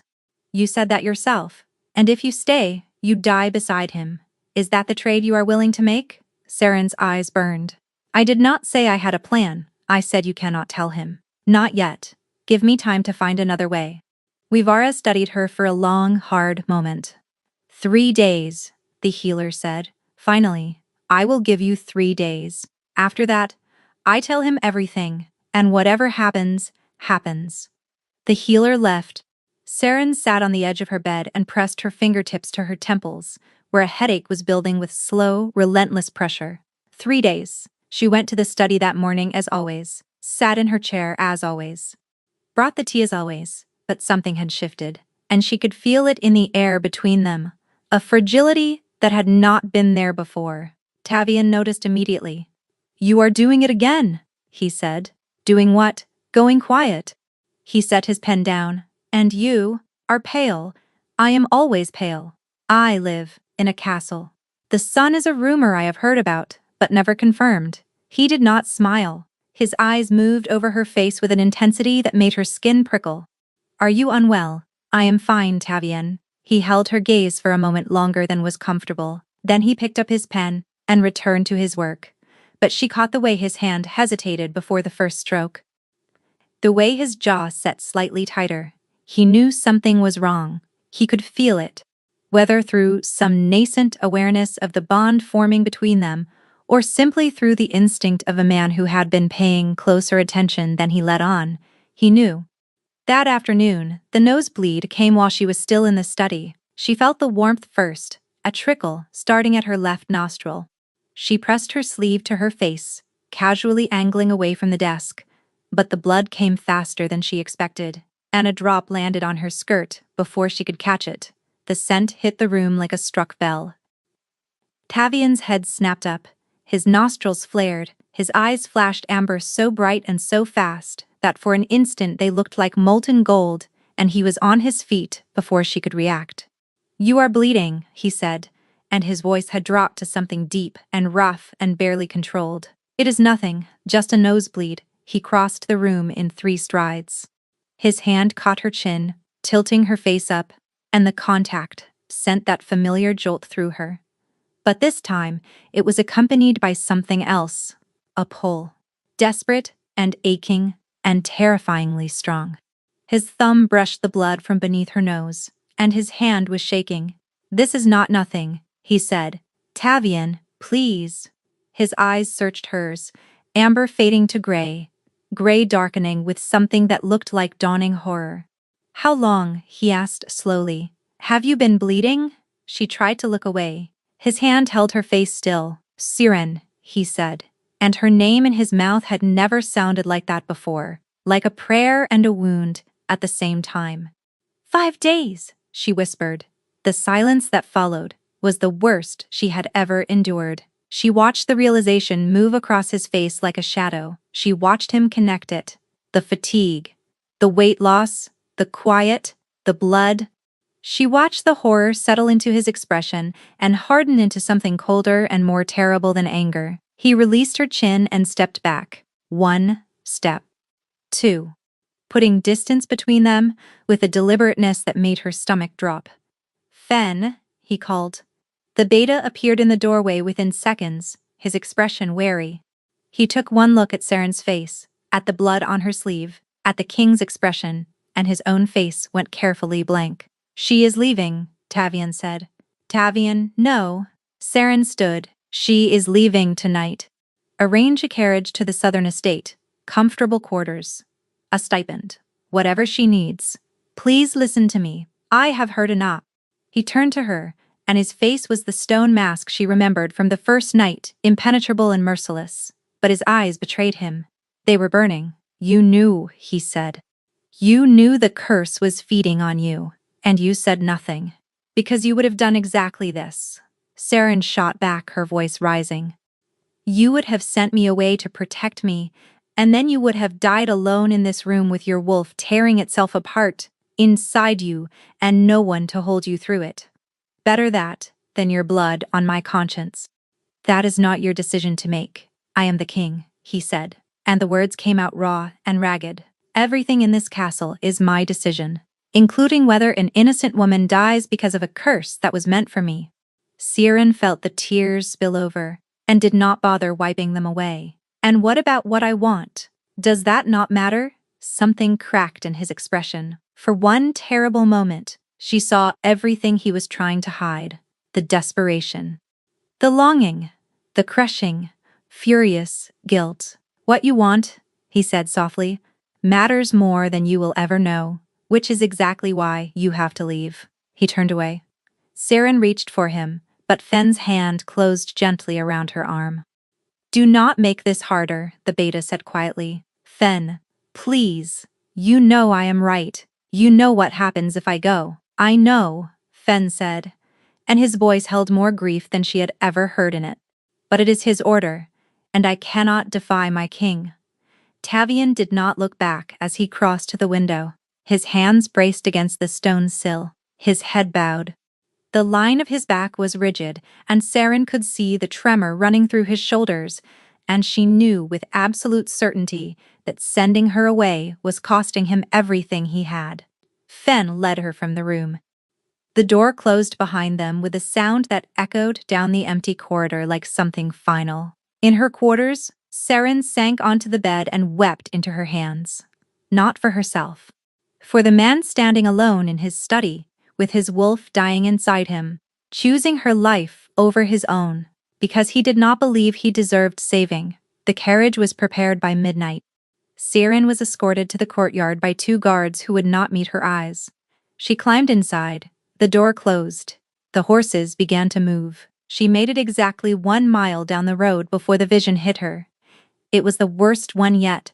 You said that yourself. And if you stay, you die beside him. Is that the trade you are willing to make? Saren's eyes burned. I did not say I had a plan. I said you cannot tell him. Not yet. Give me time to find another way. Vivara studied her for a long, hard moment. 3 days, the healer said. Finally, I will give you 3 days. After that, I tell him everything, and whatever happens, happens. The healer left. Saren sat on the edge of her bed and pressed her fingertips to her temples, where a headache was building with slow, relentless pressure. 3 days. She went to the study that morning as always, sat in her chair as always, brought the tea as always, but something had shifted, and she could feel it in the air between them, a fragility that had not been there before. Tavian noticed immediately. "You are doing it again," he said. "Doing what?" "Going quiet." He set his pen down. "And you are pale. I am always pale. I live in a castle. The sun is a rumor I have heard about, but never confirmed." He did not smile. His eyes moved over her face with an intensity that made her skin prickle. "Are you unwell?" "I am fine, Tavian." He held her gaze for a moment longer than was comfortable. Then he picked up his pen and returned to his work. But she caught the way his hand hesitated before the first stroke. The way his jaw set slightly tighter. He knew something was wrong. He could feel it. Whether through some nascent awareness of the bond forming between them, or simply through the instinct of a man who had been paying closer attention than he let on, he knew. That afternoon, the nosebleed came while she was still in the study. She felt the warmth first, a trickle starting at her left nostril. She pressed her sleeve to her face, casually angling away from the desk, but the blood came faster than she expected, and a drop landed on her skirt before she could catch it. The scent hit the room like a struck bell. Tavian's head snapped up. His nostrils flared, his eyes flashed amber so bright and so fast that for an instant they looked like molten gold, and he was on his feet before she could react. "You are bleeding," he said, and his voice had dropped to something deep and rough and barely controlled. "It is nothing, just a nosebleed." He crossed the room in 3 strides. His hand caught her chin, tilting her face up, and the contact sent that familiar jolt through her. But this time, it was accompanied by something else, a pull. Desperate and aching and terrifyingly strong. His thumb brushed the blood from beneath her nose, and his hand was shaking. "This is not nothing," he said. "Tavian, please." His eyes searched hers, amber fading to gray darkening with something that looked like dawning horror. "How long?" he asked slowly. "Have you been bleeding?" She tried to look away. His hand held her face still. "Siren," he said, and her name in his mouth had never sounded like that before, like a prayer and a wound at the same time. 5 days, she whispered. The silence that followed was the worst she had ever endured. She watched the realization move across his face like a shadow. She watched him connect it. The fatigue, the weight loss, the quiet, the blood. She watched the horror settle into his expression and harden into something colder and more terrible than anger. He released her chin and stepped back. 1 step. 2. Putting distance between them with a deliberateness that made her stomach drop. "Fen," he called. The beta appeared in the doorway within seconds, his expression wary. He took one look at Saren's face, at the blood on her sleeve, at the king's expression, and his own face went carefully blank. "She is leaving," Tavian said. "Tavian, no." Saren stood. "She is leaving tonight. Arrange a carriage to the southern estate, comfortable quarters, a stipend, whatever she needs. Please listen to me. I have heard enough." He turned to her, and his face was the stone mask she remembered from the first night, impenetrable and merciless. But his eyes betrayed him. They were burning. "You knew," he said. "You knew the curse was feeding on you, and you said nothing. Because you would have done exactly this." Saren shot back, her voice rising. "You would have sent me away to protect me, and then you would have died alone in this room with your wolf tearing itself apart inside you and no one to hold you through it. Better that than your blood on my conscience." "That is not your decision to make. I am the king," he said, and the words came out raw and ragged. "Everything in this castle is my decision, including whether an innocent woman dies because of a curse that was meant for me." Siren felt the tears spill over and did not bother wiping them away. "And what about what I want? Does that not matter?" Something cracked in his expression. For one terrible moment, she saw everything he was trying to hide. The desperation. The longing. The crushing, furious guilt. "What you want," he said softly, "matters more than you will ever know, which is exactly why you have to leave." He turned away. Saren reached for him, but Fen's hand closed gently around her arm. "Do not make this harder," the beta said quietly. "Fen, please. You know I am right. You know what happens if I go." I know, Fen said, and his voice held more grief than she had ever heard in it. But it is his order, and I cannot defy my king. Tavian did not look back as he crossed to the window, his hands braced against the stone sill, his head bowed. The line of his back was rigid, and Saren could see the tremor running through his shoulders, and she knew with absolute certainty that sending her away was costing him everything he had. Fen led her from the room. The door closed behind them with a sound that echoed down the empty corridor like something final. In her quarters, Saren sank onto the bed and wept into her hands. Not for herself. For the man standing alone in his study, with his wolf dying inside him, choosing her life over his own, because he did not believe he deserved saving. The carriage was prepared by midnight. Saren was escorted to the courtyard by 2 guards who would not meet her eyes. She climbed inside. The door closed. The horses began to move. She made it exactly 1 mile down the road before the vision hit her. It was the worst one yet.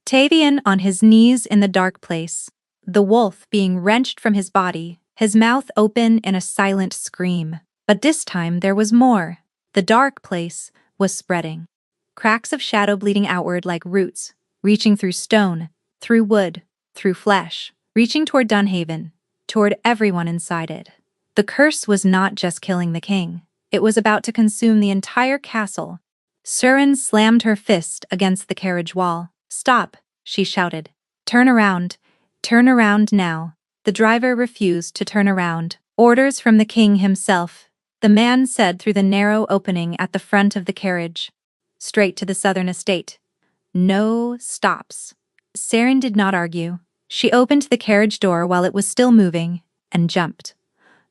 Tavian on his knees in the dark place, the wolf being wrenched from his body, his mouth open in a silent scream. But this time there was more. The dark place was spreading. Cracks of shadow bleeding outward like roots, reaching through stone, through wood, through flesh, reaching toward Dunhaven, toward everyone inside it. The curse was not just killing the king. It was about to consume the entire castle. Surin slammed her fist against the carriage wall. "Stop," she shouted. Turn around now." The driver refused to turn around. Orders from the king himself, the man said through the narrow opening at the front of the carriage. Straight to the southern estate. No stops. Saren did not argue. She opened the carriage door while it was still moving, and jumped.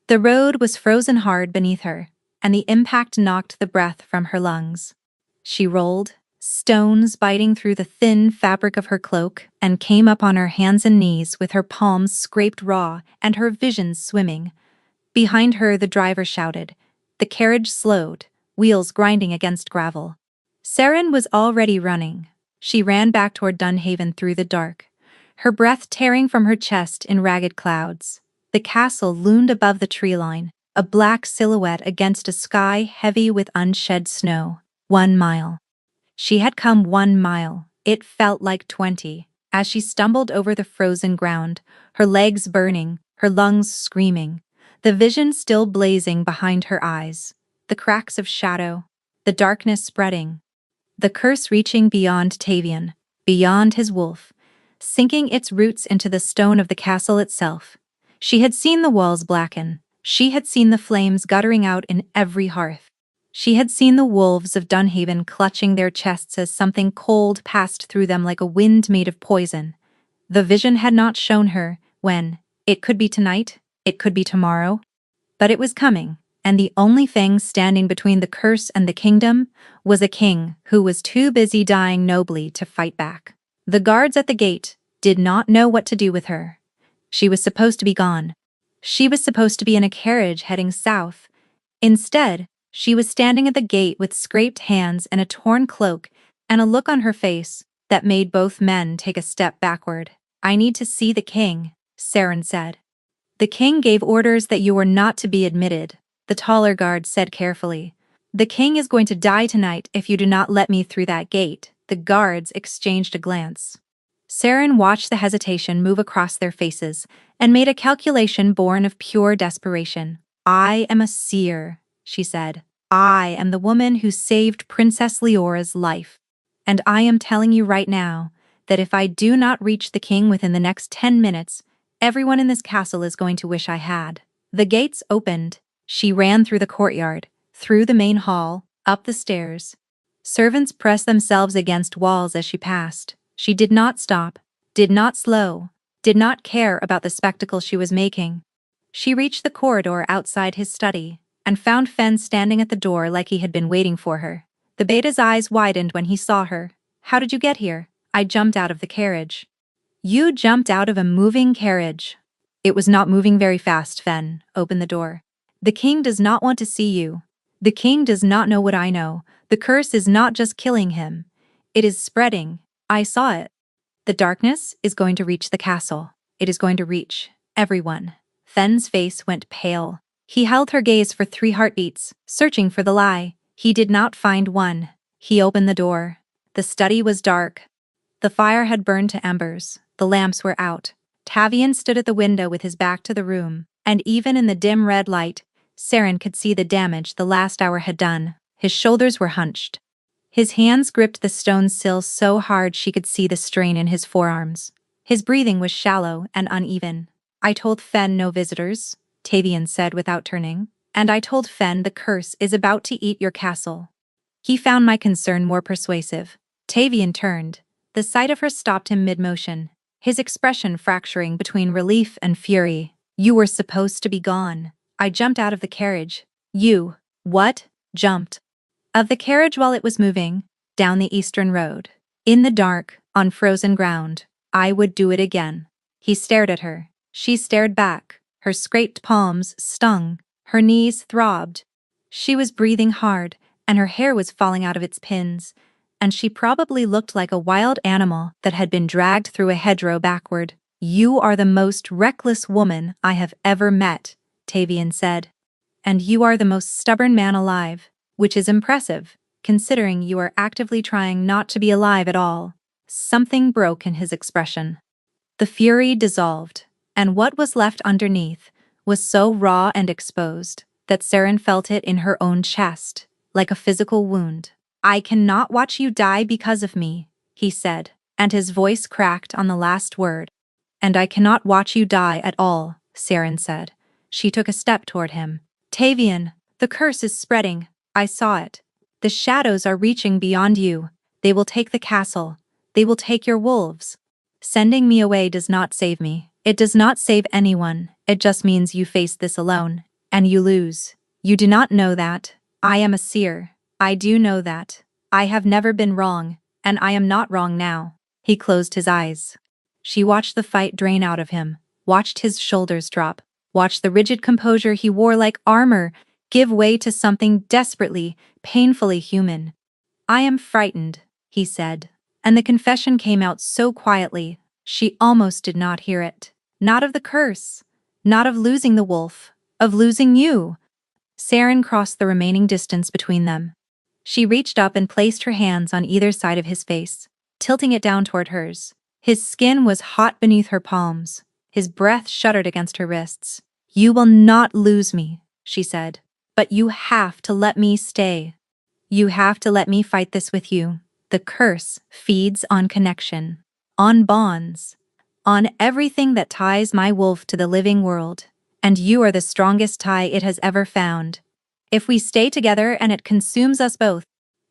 The road was frozen hard beneath her, and the impact knocked the breath from her lungs. She rolled, stones biting through the thin fabric of her cloak, and came up on her hands and knees with her palms scraped raw and her vision swimming. Behind her the driver shouted. The carriage slowed, wheels grinding against gravel. Saren was already running. She ran back toward Dunhaven through the dark, her breath tearing from her chest in ragged clouds. The castle loomed above the tree line, a black silhouette against a sky heavy with unshed snow. 1 mile. She had come 1 mile. It felt like 20. As she stumbled over the frozen ground, her legs burning, her lungs screaming, the vision still blazing behind her eyes, the cracks of shadow, the darkness spreading, the curse reaching beyond Tavian, beyond his wolf, sinking its roots into the stone of the castle itself. She had seen the walls blacken. She had seen the flames guttering out in every hearth. She had seen the wolves of Dunhaven clutching their chests as something cold passed through them like a wind made of poison. The vision had not shown her when. It could be tonight, it could be tomorrow. But it was coming, and the only thing standing between the curse and the kingdom was a king who was too busy dying nobly to fight back. The guards at the gate did not know what to do with her. She was supposed to be gone. She was supposed to be in a carriage heading south. Instead, she was standing at the gate with scraped hands and a torn cloak and a look on her face that made both men take a step backward. "I need to see the king," Saren said. "The king gave orders that you were not to be admitted," the taller guard said carefully. "The king is going to die tonight if you do not let me through that gate." The guards exchanged a glance. Saren watched the hesitation move across their faces and made a calculation born of pure desperation. "I am a seer," she said. "I am the woman who saved Princess Leora's life. And I am telling you right now that if I do not reach the king within the next 10 minutes, everyone in this castle is going to wish I had." The gates opened. She ran through the courtyard, through the main hall, up the stairs. Servants pressed themselves against walls as she passed. She did not stop, did not slow, did not care about the spectacle she was making. She reached the corridor outside his study and found Fen standing at the door like he had been waiting for her. The beta's eyes widened when he saw her. "How did you get here?" "I jumped out of the carriage." "You jumped out of a moving carriage." "It was not moving very fast." Fen opened the door. "The king does not want to see you. The king does not know what I know. The curse is not just killing him. It is spreading. I saw it. The darkness is going to reach the castle. It is going to reach everyone." Fenn's face went pale. He held her gaze for 3 heartbeats, searching for the lie. He did not find one. He opened the door. The study was dark. The fire had burned to embers. The lamps were out. Tavian stood at the window with his back to the room, and even in the dim red light, Saren could see the damage the last hour had done. His shoulders were hunched. His hands gripped the stone sill so hard she could see the strain in his forearms. His breathing was shallow and uneven. "I told Fenn no visitors," Tavian said without turning, "and I told Fenn the curse is about to eat your castle." He found my concern more persuasive. Tavian turned. The sight of her stopped him mid-motion, his expression fracturing between relief and fury. "You were supposed to be gone. I jumped out of the carriage." "You, what?" "Jumped of the carriage while it was moving down the eastern road. In the dark, on frozen ground. I would do it again." He stared at her. She stared back. Her scraped palms stung. Her knees throbbed. She was breathing hard, and her hair was falling out of its pins, and she probably looked like a wild animal that had been dragged through a hedgerow backward. "You are the most reckless woman I have ever met," Tavian said. "And you are the most stubborn man alive, which is impressive, considering you are actively trying not to be alive at all." Something broke in his expression. The fury dissolved, and what was left underneath was so raw and exposed that Saren felt it in her own chest, like a physical wound. "I cannot watch you die because of me," he said, and his voice cracked on the last word. "And I cannot watch you die at all," Saren said. She took a step toward him. "Tavian, the curse is spreading. I saw it. The shadows are reaching beyond you. They will take the castle. They will take your wolves. Sending me away does not save me. It does not save anyone. It just means you face this alone, and you lose. You do not know that. I am a seer. I do know that. I have never been wrong, and I am not wrong now." He closed his eyes. She watched the fight drain out of him, watched his shoulders drop, watched the rigid composure he wore like armor give way to something desperately, painfully human. "I am frightened," he said, and the confession came out so quietly, she almost did not hear it. "Not of the curse, not of losing the wolf, of losing you." Saren crossed the remaining distance between them. She reached up and placed her hands on either side of his face, tilting it down toward hers. His skin was hot beneath her palms. His breath shuddered against her wrists. "You will not lose me," she said. "But you have to let me stay. You have to let me fight this with you. The curse feeds on connection, on bonds, on everything that ties my wolf to the living world, and you are the strongest tie it has ever found. If we stay together and it consumes us both,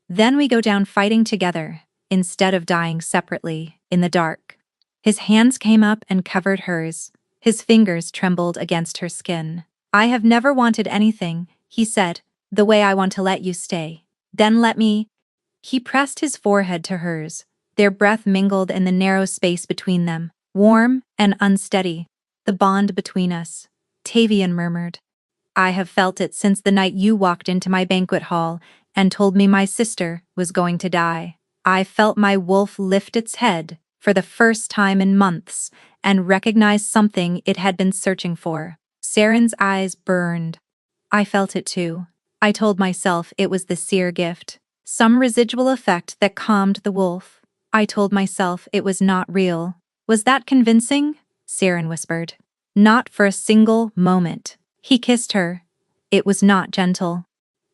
then we go down fighting together, instead of dying separately, in the dark." His hands came up and covered hers. His fingers trembled against her skin. "I have never wanted anything," he said, "the way I want to let you stay. Then let me." He pressed his forehead to hers. Their breath mingled in the narrow space between them, warm and unsteady. "The bond between us," Tavian murmured. "I have felt it since the night you walked into my banquet hall and told me my sister was going to die. I felt my wolf lift its head for the first time in months and recognize something it had been searching for." Saren's eyes burned. "I felt it too. I told myself it was the seer gift, some residual effect that calmed the wolf. I told myself it was not real." "Was that convincing?" Saren whispered. "Not for a single moment." He kissed her. It was not gentle.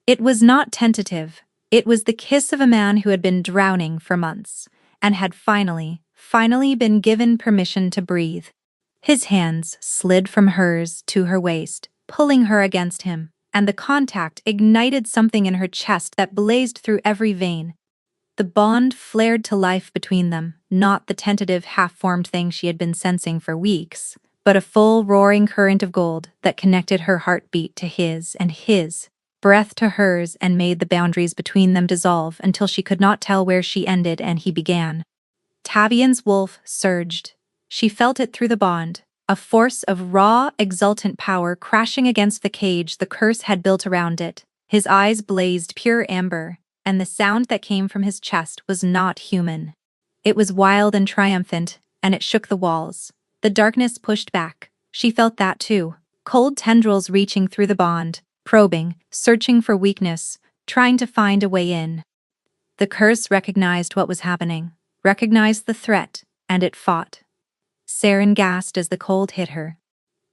It was not tentative. It was the kiss of a man who had been drowning for months, and had finally been given permission to breathe. His hands slid from hers to her waist, pulling her against him, and the contact ignited something in her chest that blazed through every vein. The bond flared to life between them, not the tentative half-formed thing she had been sensing for weeks, but a full roaring current of gold that connected her heartbeat to his and his breath to hers and made the boundaries between them dissolve until she could not tell where she ended and he began. Tavian's wolf surged. She felt it through the bond, a force of raw, exultant power crashing against the cage the curse had built around it. His eyes blazed pure amber, and the sound that came from his chest was not human. It was wild and triumphant, and it shook the walls. The darkness pushed back. She felt that too, cold tendrils reaching through the bond, probing, searching for weakness, trying to find a way in. The curse recognized what was happening, recognized the threat, and it fought. Saren gasped as the cold hit her.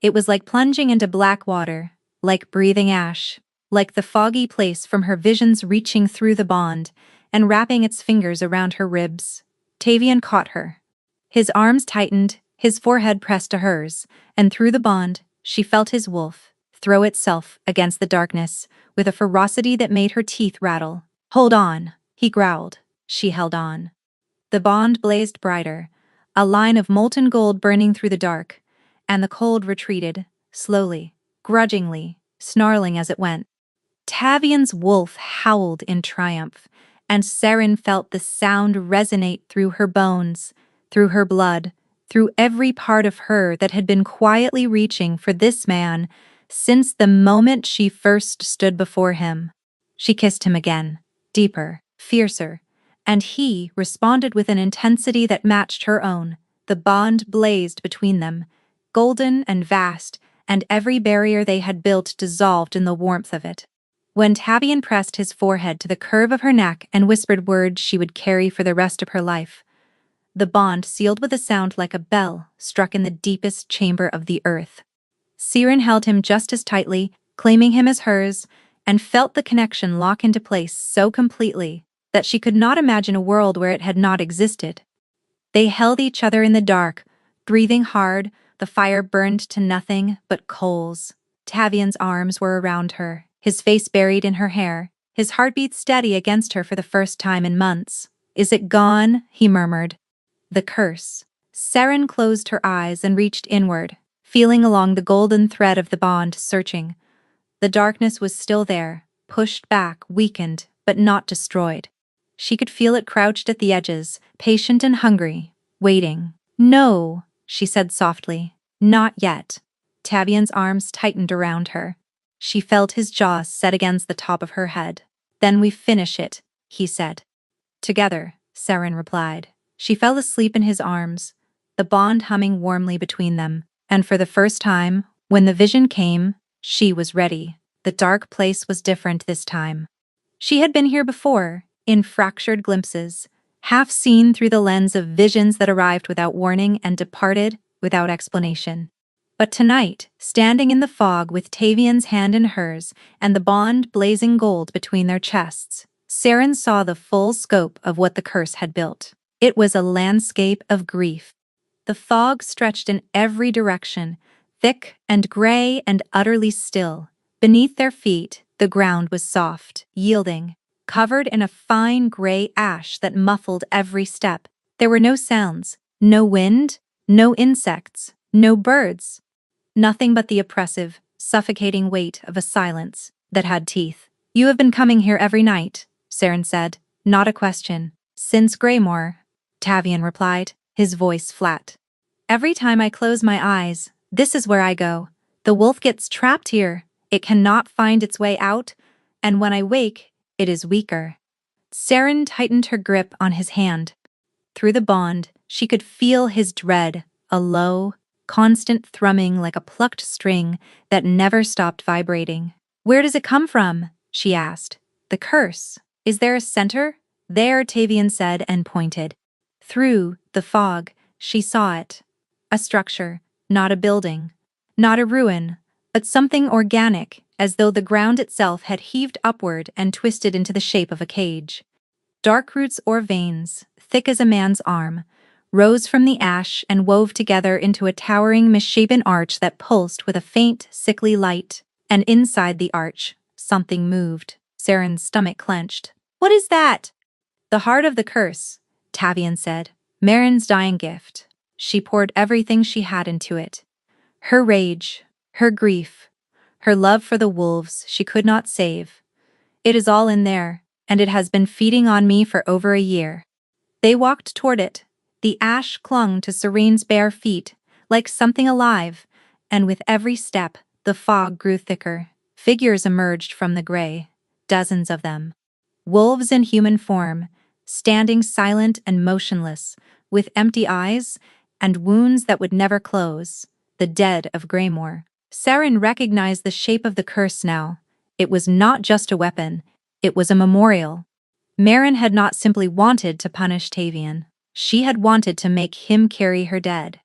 It was like plunging into black water, like breathing ash, like the foggy place from her visions reaching through the bond and wrapping its fingers around her ribs. Tavian caught her. His arms tightened, his forehead pressed to hers, and through the bond, she felt his wolf throw itself against the darkness with a ferocity that made her teeth rattle. "Hold on," he growled. She held on. The bond blazed brighter, a line of molten gold burning through the dark, and the cold retreated, slowly, grudgingly, snarling as it went. Tavian's wolf howled in triumph, and Saren felt the sound resonate through her bones, through her blood, through every part of her that had been quietly reaching for this man since the moment she first stood before him. She kissed him again, deeper, fiercer, and he responded with an intensity that matched her own. The bond blazed between them, golden and vast, and every barrier they had built dissolved in the warmth of it. When Tavian pressed his forehead to the curve of her neck and whispered words she would carry for the rest of her life, the bond sealed with a sound like a bell struck in the deepest chamber of the earth. Saren held him just as tightly, claiming him as hers, and felt the connection lock into place so completely that she could not imagine a world where it had not existed. They held each other in the dark, breathing hard. The fire burned to nothing but coals. Tavian's arms were around her, his face buried in her hair, his heartbeat steady against her for the first time in months. "Is it gone?" he murmured. The curse. Saren closed her eyes and reached inward, feeling along the golden thread of the bond, searching. The darkness was still there, pushed back, weakened, but not destroyed. She could feel it crouched at the edges, patient and hungry, waiting. "No," she said softly. "Not yet." Tavian's arms tightened around her. She felt his jaws set against the top of her head. "Then we finish it," he said. "Together," Saren replied. She fell asleep in his arms, the bond humming warmly between them, and for the first time, when the vision came, she was ready. The dark place was different this time. She had been here before, in fractured glimpses, half seen through the lens of visions that arrived without warning and departed without explanation. But tonight, standing in the fog with Tavian's hand in hers and the bond blazing gold between their chests, Saren saw the full scope of what the curse had built. It was a landscape of grief. The fog stretched in every direction, thick and gray and utterly still. Beneath their feet, the ground was soft, yielding, covered in a fine gray ash that muffled every step. There were no sounds, no wind, no insects, no birds. Nothing but the oppressive, suffocating weight of a silence that had teeth. "You have been coming here every night," Saren said. "Not a question." "Since Greymore," Tavian replied, his voice flat. "Every time I close my eyes, this is where I go. The wolf gets trapped here. It cannot find its way out, and when I wake, it is weaker." Saren tightened her grip on his hand. Through the bond, she could feel his dread, a low, constant thrumming like a plucked string that never stopped vibrating. "Where does it come from?" she asked. "The curse. Is there a center?" "There," Tavian said and pointed. Through the fog, she saw it. A structure, not a building, not a ruin, but something organic, as though the ground itself had heaved upward and twisted into the shape of a cage. Dark roots or veins, thick as a man's arm, rose from the ash and wove together into a towering, misshapen arch that pulsed with a faint, sickly light. And inside the arch, something moved. Saren's stomach clenched. "What is that?" "The heart of the curse," Tavian said. "Marin's dying gift." She poured everything she had into it. Her rage, her grief, her love for the wolves she could not save. "It is all in there, and it has been feeding on me for over a year." They walked toward it. The ash clung to Serene's bare feet, like something alive, and with every step, the fog grew thicker. Figures emerged from the gray, dozens of them. Wolves in human form, standing silent and motionless, with empty eyes and wounds that would never close. The dead of Greymore. Saren recognized the shape of the curse now. It was not just a weapon, it was a memorial. Marin had not simply wanted to punish Tavian. She had wanted to make him carry her dead.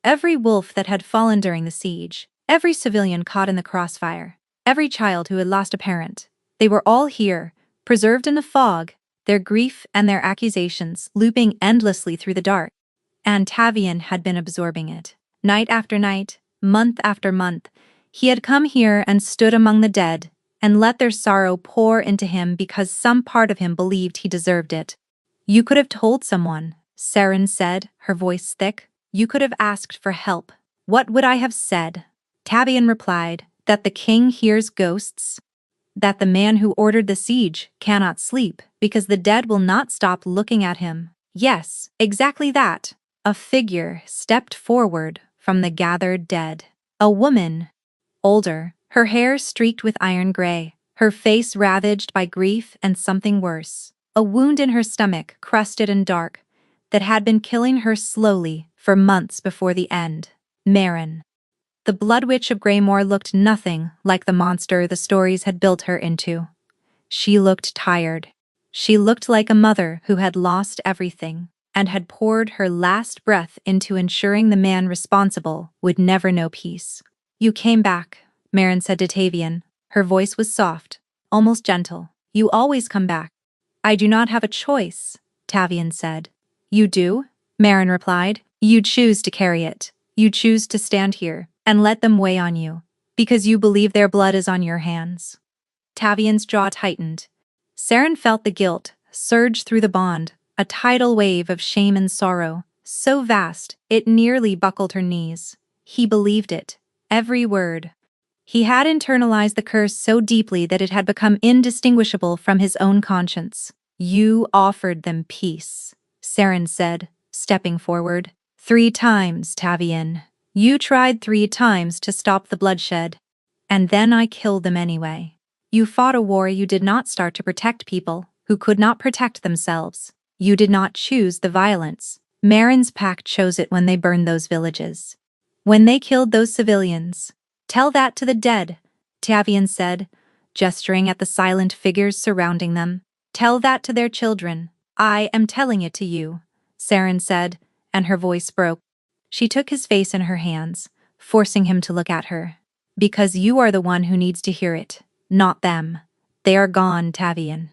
Every wolf that had fallen during the siege, every civilian caught in the crossfire, every child who had lost a parent, they were all here, preserved in the fog, their grief and their accusations looping endlessly through the dark. And Tavian had been absorbing it. Night after night, month after month, he had come here and stood among the dead, and let their sorrow pour into him because some part of him believed he deserved it. You could have told someone, Saren said, her voice thick. You could have asked for help. What would I have said? Tavian replied, that the king hears ghosts, that the man who ordered the siege cannot sleep because the dead will not stop looking at him. Yes, exactly that. A figure stepped forward from the gathered dead. A woman, older, her hair streaked with iron gray, her face ravaged by grief and something worse. A wound in her stomach, crusted and dark, that had been killing her slowly for months before the end. Marin. The Blood Witch of Greymore looked nothing like the monster the stories had built her into. She looked tired. She looked like a mother who had lost everything and had poured her last breath into ensuring the man responsible would never know peace. You came back, Marin said to Tavian. Her voice was soft, almost gentle. You always come back. I do not have a choice, Tavian said. You do? Marin replied. You choose to carry it. You choose to stand here and let them weigh on you, because you believe their blood is on your hands. Tavian's jaw tightened. Saren felt the guilt surge through the bond, a tidal wave of shame and sorrow, so vast it nearly buckled her knees. He believed it, every word. He had internalized the curse so deeply that it had become indistinguishable from his own conscience. You offered them peace, Saren said, stepping forward. 3 times, Tavian. You tried 3 times to stop the bloodshed. And then I killed them anyway. You fought a war you did not start to protect people who could not protect themselves. You did not choose the violence. Marin's pack chose it when they burned those villages. When they killed those civilians. Tell that to the dead, Tavian said, gesturing at the silent figures surrounding them. Tell that to their children. I am telling it to you, Saren said, and her voice broke. She took his face in her hands, forcing him to look at her. Because you are the one who needs to hear it, not them. They are gone, Tavian.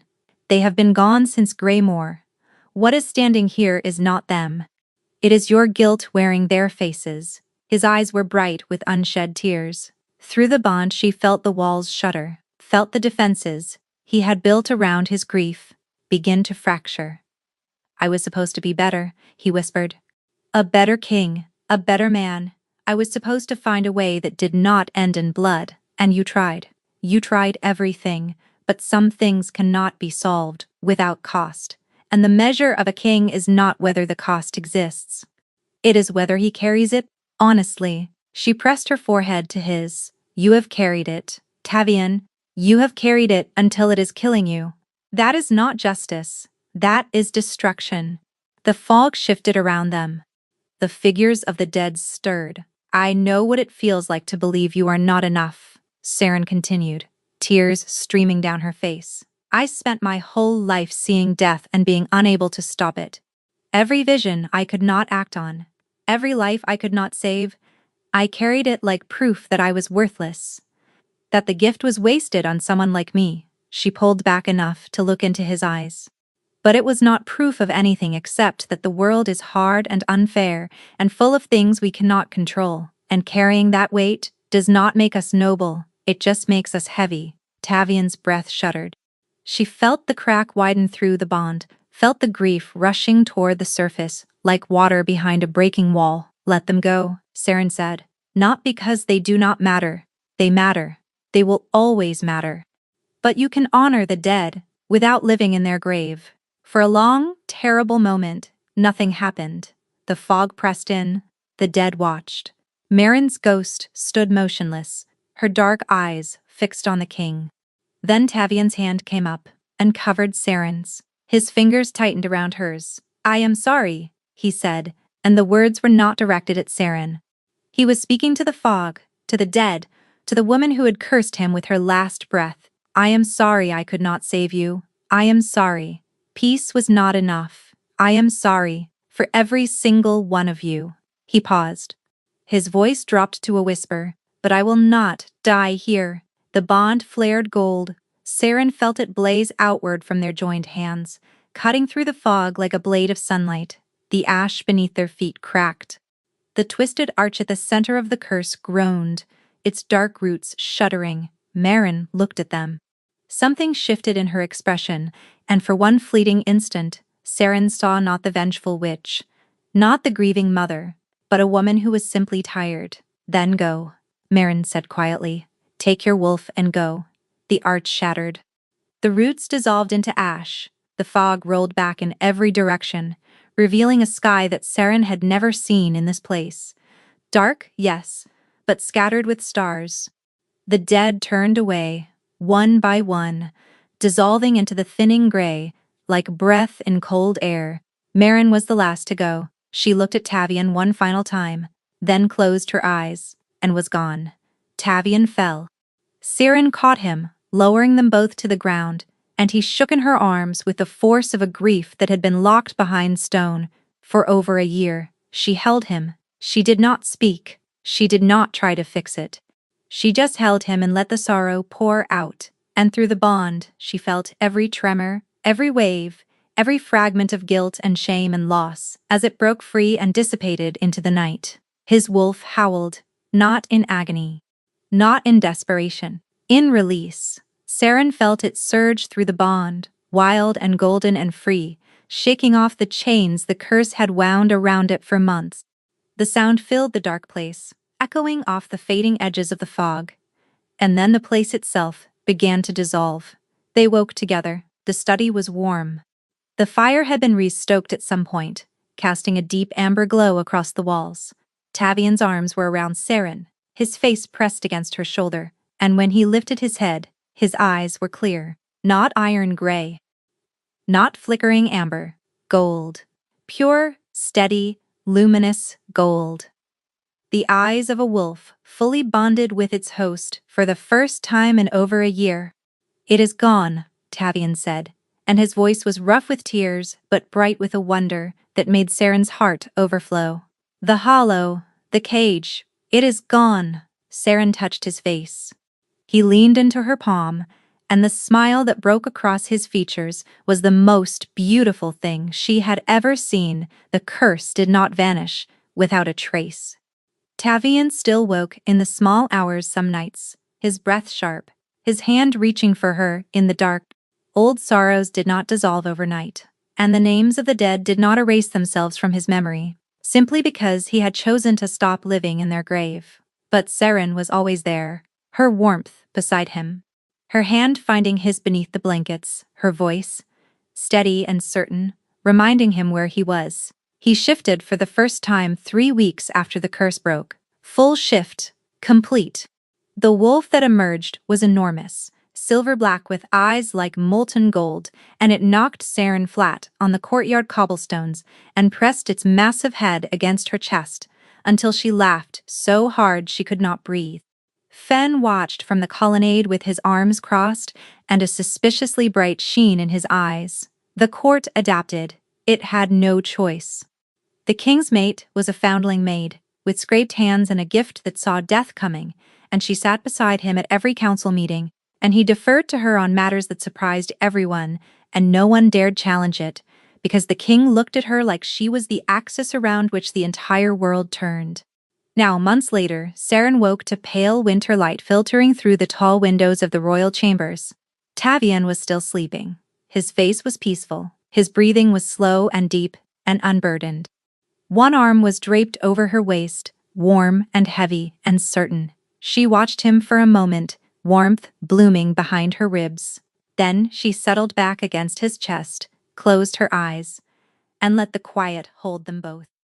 They have been gone since Greymore. What is standing here is not them. It is your guilt wearing their faces. His eyes were bright with unshed tears. Through the bond she felt the walls shudder, felt the defenses he had built around his grief begin to fracture. I was supposed to be better, he whispered. A better king, a better man. I was supposed to find a way that did not end in blood, and you tried. You tried everything, but some things cannot be solved without cost, and the measure of a king is not whether the cost exists. It is whether he carries it honestly. She pressed her forehead to his. You have carried it, Tavian. You have carried it until it is killing you. That is not justice. That is destruction. The fog shifted around them. The figures of the dead stirred. I know what it feels like to believe you are not enough, Saren continued, tears streaming down her face. I spent my whole life seeing death and being unable to stop it. Every vision I could not act on, every life I could not save, I carried it like proof that I was worthless, that the gift was wasted on someone like me. She pulled back enough to look into his eyes. But it was not proof of anything except that the world is hard and unfair and full of things we cannot control, and carrying that weight does not make us noble, it just makes us heavy. Tavian's breath shuddered. She felt the crack widen through the bond, felt the grief rushing toward the surface, like water behind a breaking wall. Let them go, Saren said. Not because they do not matter. They matter. They will always matter. But you can honor the dead without living in their grave. For a long, terrible moment, nothing happened. The fog pressed in. The dead watched. Marin's ghost stood motionless, her dark eyes fixed on the king. Then Tavian's hand came up and covered Saren's. His fingers tightened around hers. I am sorry, he said, and the words were not directed at Saren. He was speaking to the fog, to the dead, To the woman who had cursed him with her last breath, I am sorry I could not save you. I am sorry. Peace was not enough. I am sorry for every single one of you. He paused. His voice dropped to a whisper, but I will not die here. The bond flared gold. Saren felt it blaze outward from their joined hands, cutting through the fog like a blade of sunlight. The ash beneath their feet cracked. The twisted arch at the center of the curse groaned, its dark roots shuddering. Marin looked at them. Something shifted in her expression, and for one fleeting instant, Saren saw not the vengeful witch, not the grieving mother, but a woman who was simply tired. Then go, Marin said quietly. Take your wolf and go. The arch shattered. The roots dissolved into ash. The fog rolled back in every direction, revealing a sky that Saren had never seen in this place. Dark, yes, but scattered with stars. The dead turned away, one by one, dissolving into the thinning gray, like breath in cold air. Marin was the last to go. She looked at Tavian one final time, then closed her eyes, and was gone. Tavian fell. Saren caught him, lowering them both to the ground, and he shook in her arms with the force of a grief that had been locked behind stone. For over a year, she held him. She did not speak. She did not try to fix it. She just held him and let the sorrow pour out. And through the bond, she felt every tremor, every wave, every fragment of guilt and shame and loss, as it broke free and dissipated into the night. His wolf howled, not in agony, not in desperation, in release. Saren felt it surge through the bond, wild and golden and free, shaking off the chains the curse had wound around it for months. The sound filled the dark place, echoing off the fading edges of the fog. And then the place itself began to dissolve. They woke together. The study was warm. The fire had been re-stoked at some point, casting a deep amber glow across the walls. Tavian's arms were around Saren, his face pressed against her shoulder, and when he lifted his head, his eyes were clear, not iron gray, not flickering amber, gold. Pure, steady, luminous gold. The eyes of a wolf, fully bonded with its host for the first time in over a year. It is gone, Tavian said, and his voice was rough with tears but bright with a wonder that made Saren's heart overflow. The hollow, the cage, it is gone. Saren touched his face. He leaned into her palm, and the smile that broke across his features was the most beautiful thing she had ever seen. The curse did not vanish without a trace. Tavian still woke in the small hours some nights, his breath sharp, his hand reaching for her in the dark. Old sorrows did not dissolve overnight, and the names of the dead did not erase themselves from his memory, simply because he had chosen to stop living in their grave. But Saren was always there, her warmth beside him, her hand finding his beneath the blankets, her voice, steady and certain, reminding him where he was. He shifted for the first time 3 weeks after the curse broke. Full shift, complete. The wolf that emerged was enormous, silver-black with eyes like molten gold, and it knocked Saren flat on the courtyard cobblestones and pressed its massive head against her chest until she laughed so hard she could not breathe. Fen watched from the colonnade with his arms crossed and a suspiciously bright sheen in his eyes. The court adapted. It had no choice. The king's mate was a foundling maid, with scraped hands and a gift that saw death coming, and she sat beside him at every council meeting, and he deferred to her on matters that surprised everyone, and no one dared challenge it, because the king looked at her like she was the axis around which the entire world turned. Now, months later, Saren woke to pale winter light filtering through the tall windows of the royal chambers. Tavian was still sleeping. His face was peaceful, his breathing was slow and deep and unburdened. One arm was draped over her waist, warm and heavy and certain. She watched him for a moment, warmth blooming behind her ribs. Then she settled back against his chest, closed her eyes, and let the quiet hold them both.